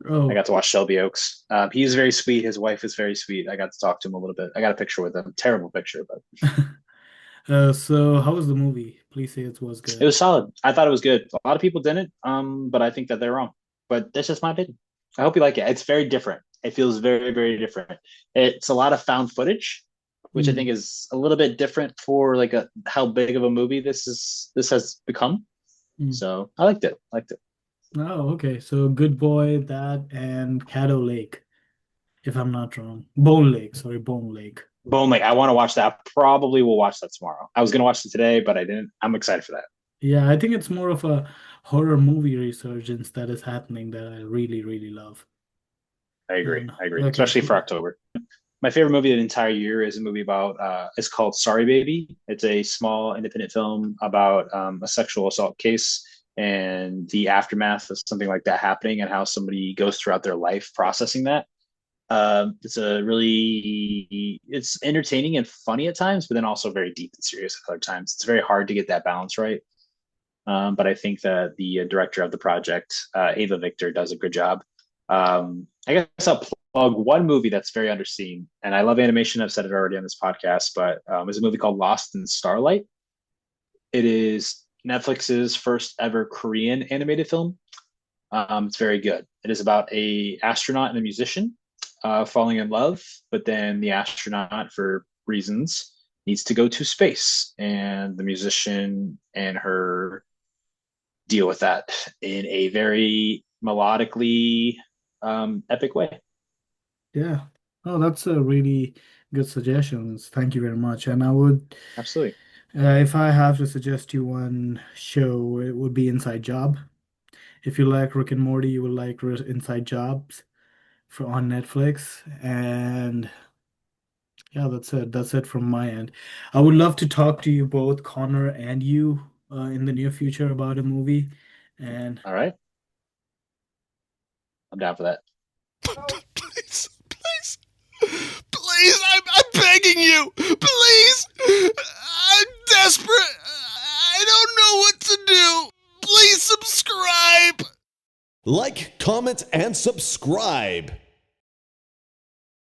I oh. got to watch Shelby Oaks. He's very sweet. His wife is very sweet. I got to talk to him a little bit. I got a picture with him. Terrible picture, but So how was the movie? Please say it was it good. was solid. I thought it was good. A lot of people didn't, but I think that they're wrong. But that's just my opinion. I hope you like it. It's very different. It feels very, very different. It's a lot of found footage, which I think Hmm. is a little bit different for like a how big of a movie this has become. Hmm. So I liked it. Liked it. Oh, okay. So Good Boy, that, and Caddo Lake, if I'm not wrong. Bone Lake, sorry, Bone Lake. Bone Lake. I want to watch that. Probably will watch that tomorrow. I was gonna watch it today, but I didn't. I'm excited for that. Yeah, I think it's more of a horror movie resurgence that is happening that I really, really love. I agree. And I agree. okay, Especially for October. My favorite movie of the entire year is a movie about it's called Sorry Baby. It's a small independent film about a sexual assault case and the aftermath of something like that happening and how somebody goes throughout their life processing that. It's entertaining and funny at times, but then also very deep and serious at other times. It's very hard to get that balance right. But I think that the director of the project, Ava Victor, does a good job. I guess I'll plug one movie that's very underseen, and I love animation. I've said it already on this podcast, but there's a movie called Lost in Starlight. It is Netflix's first ever Korean animated film. It's very good. It is about a astronaut and a musician falling in love, but then the astronaut, for reasons, needs to go to space, and the musician and her deal with that in a very melodically epic way. yeah. Oh, that's a really good suggestions. Thank you very much. And I would, Absolutely. if I have to suggest you one show, it would be Inside Job. If you like Rick and Morty, you will like Inside Jobs for on Netflix. And yeah, that's it. That's it from my end. I would love to talk to you both, Connor and you, in the near future about a movie. And All right. I'm down for that. Please, please, please, I'm begging you. Please. I'm desperate. I don't know what to do. Please subscribe. Like, comment, and subscribe.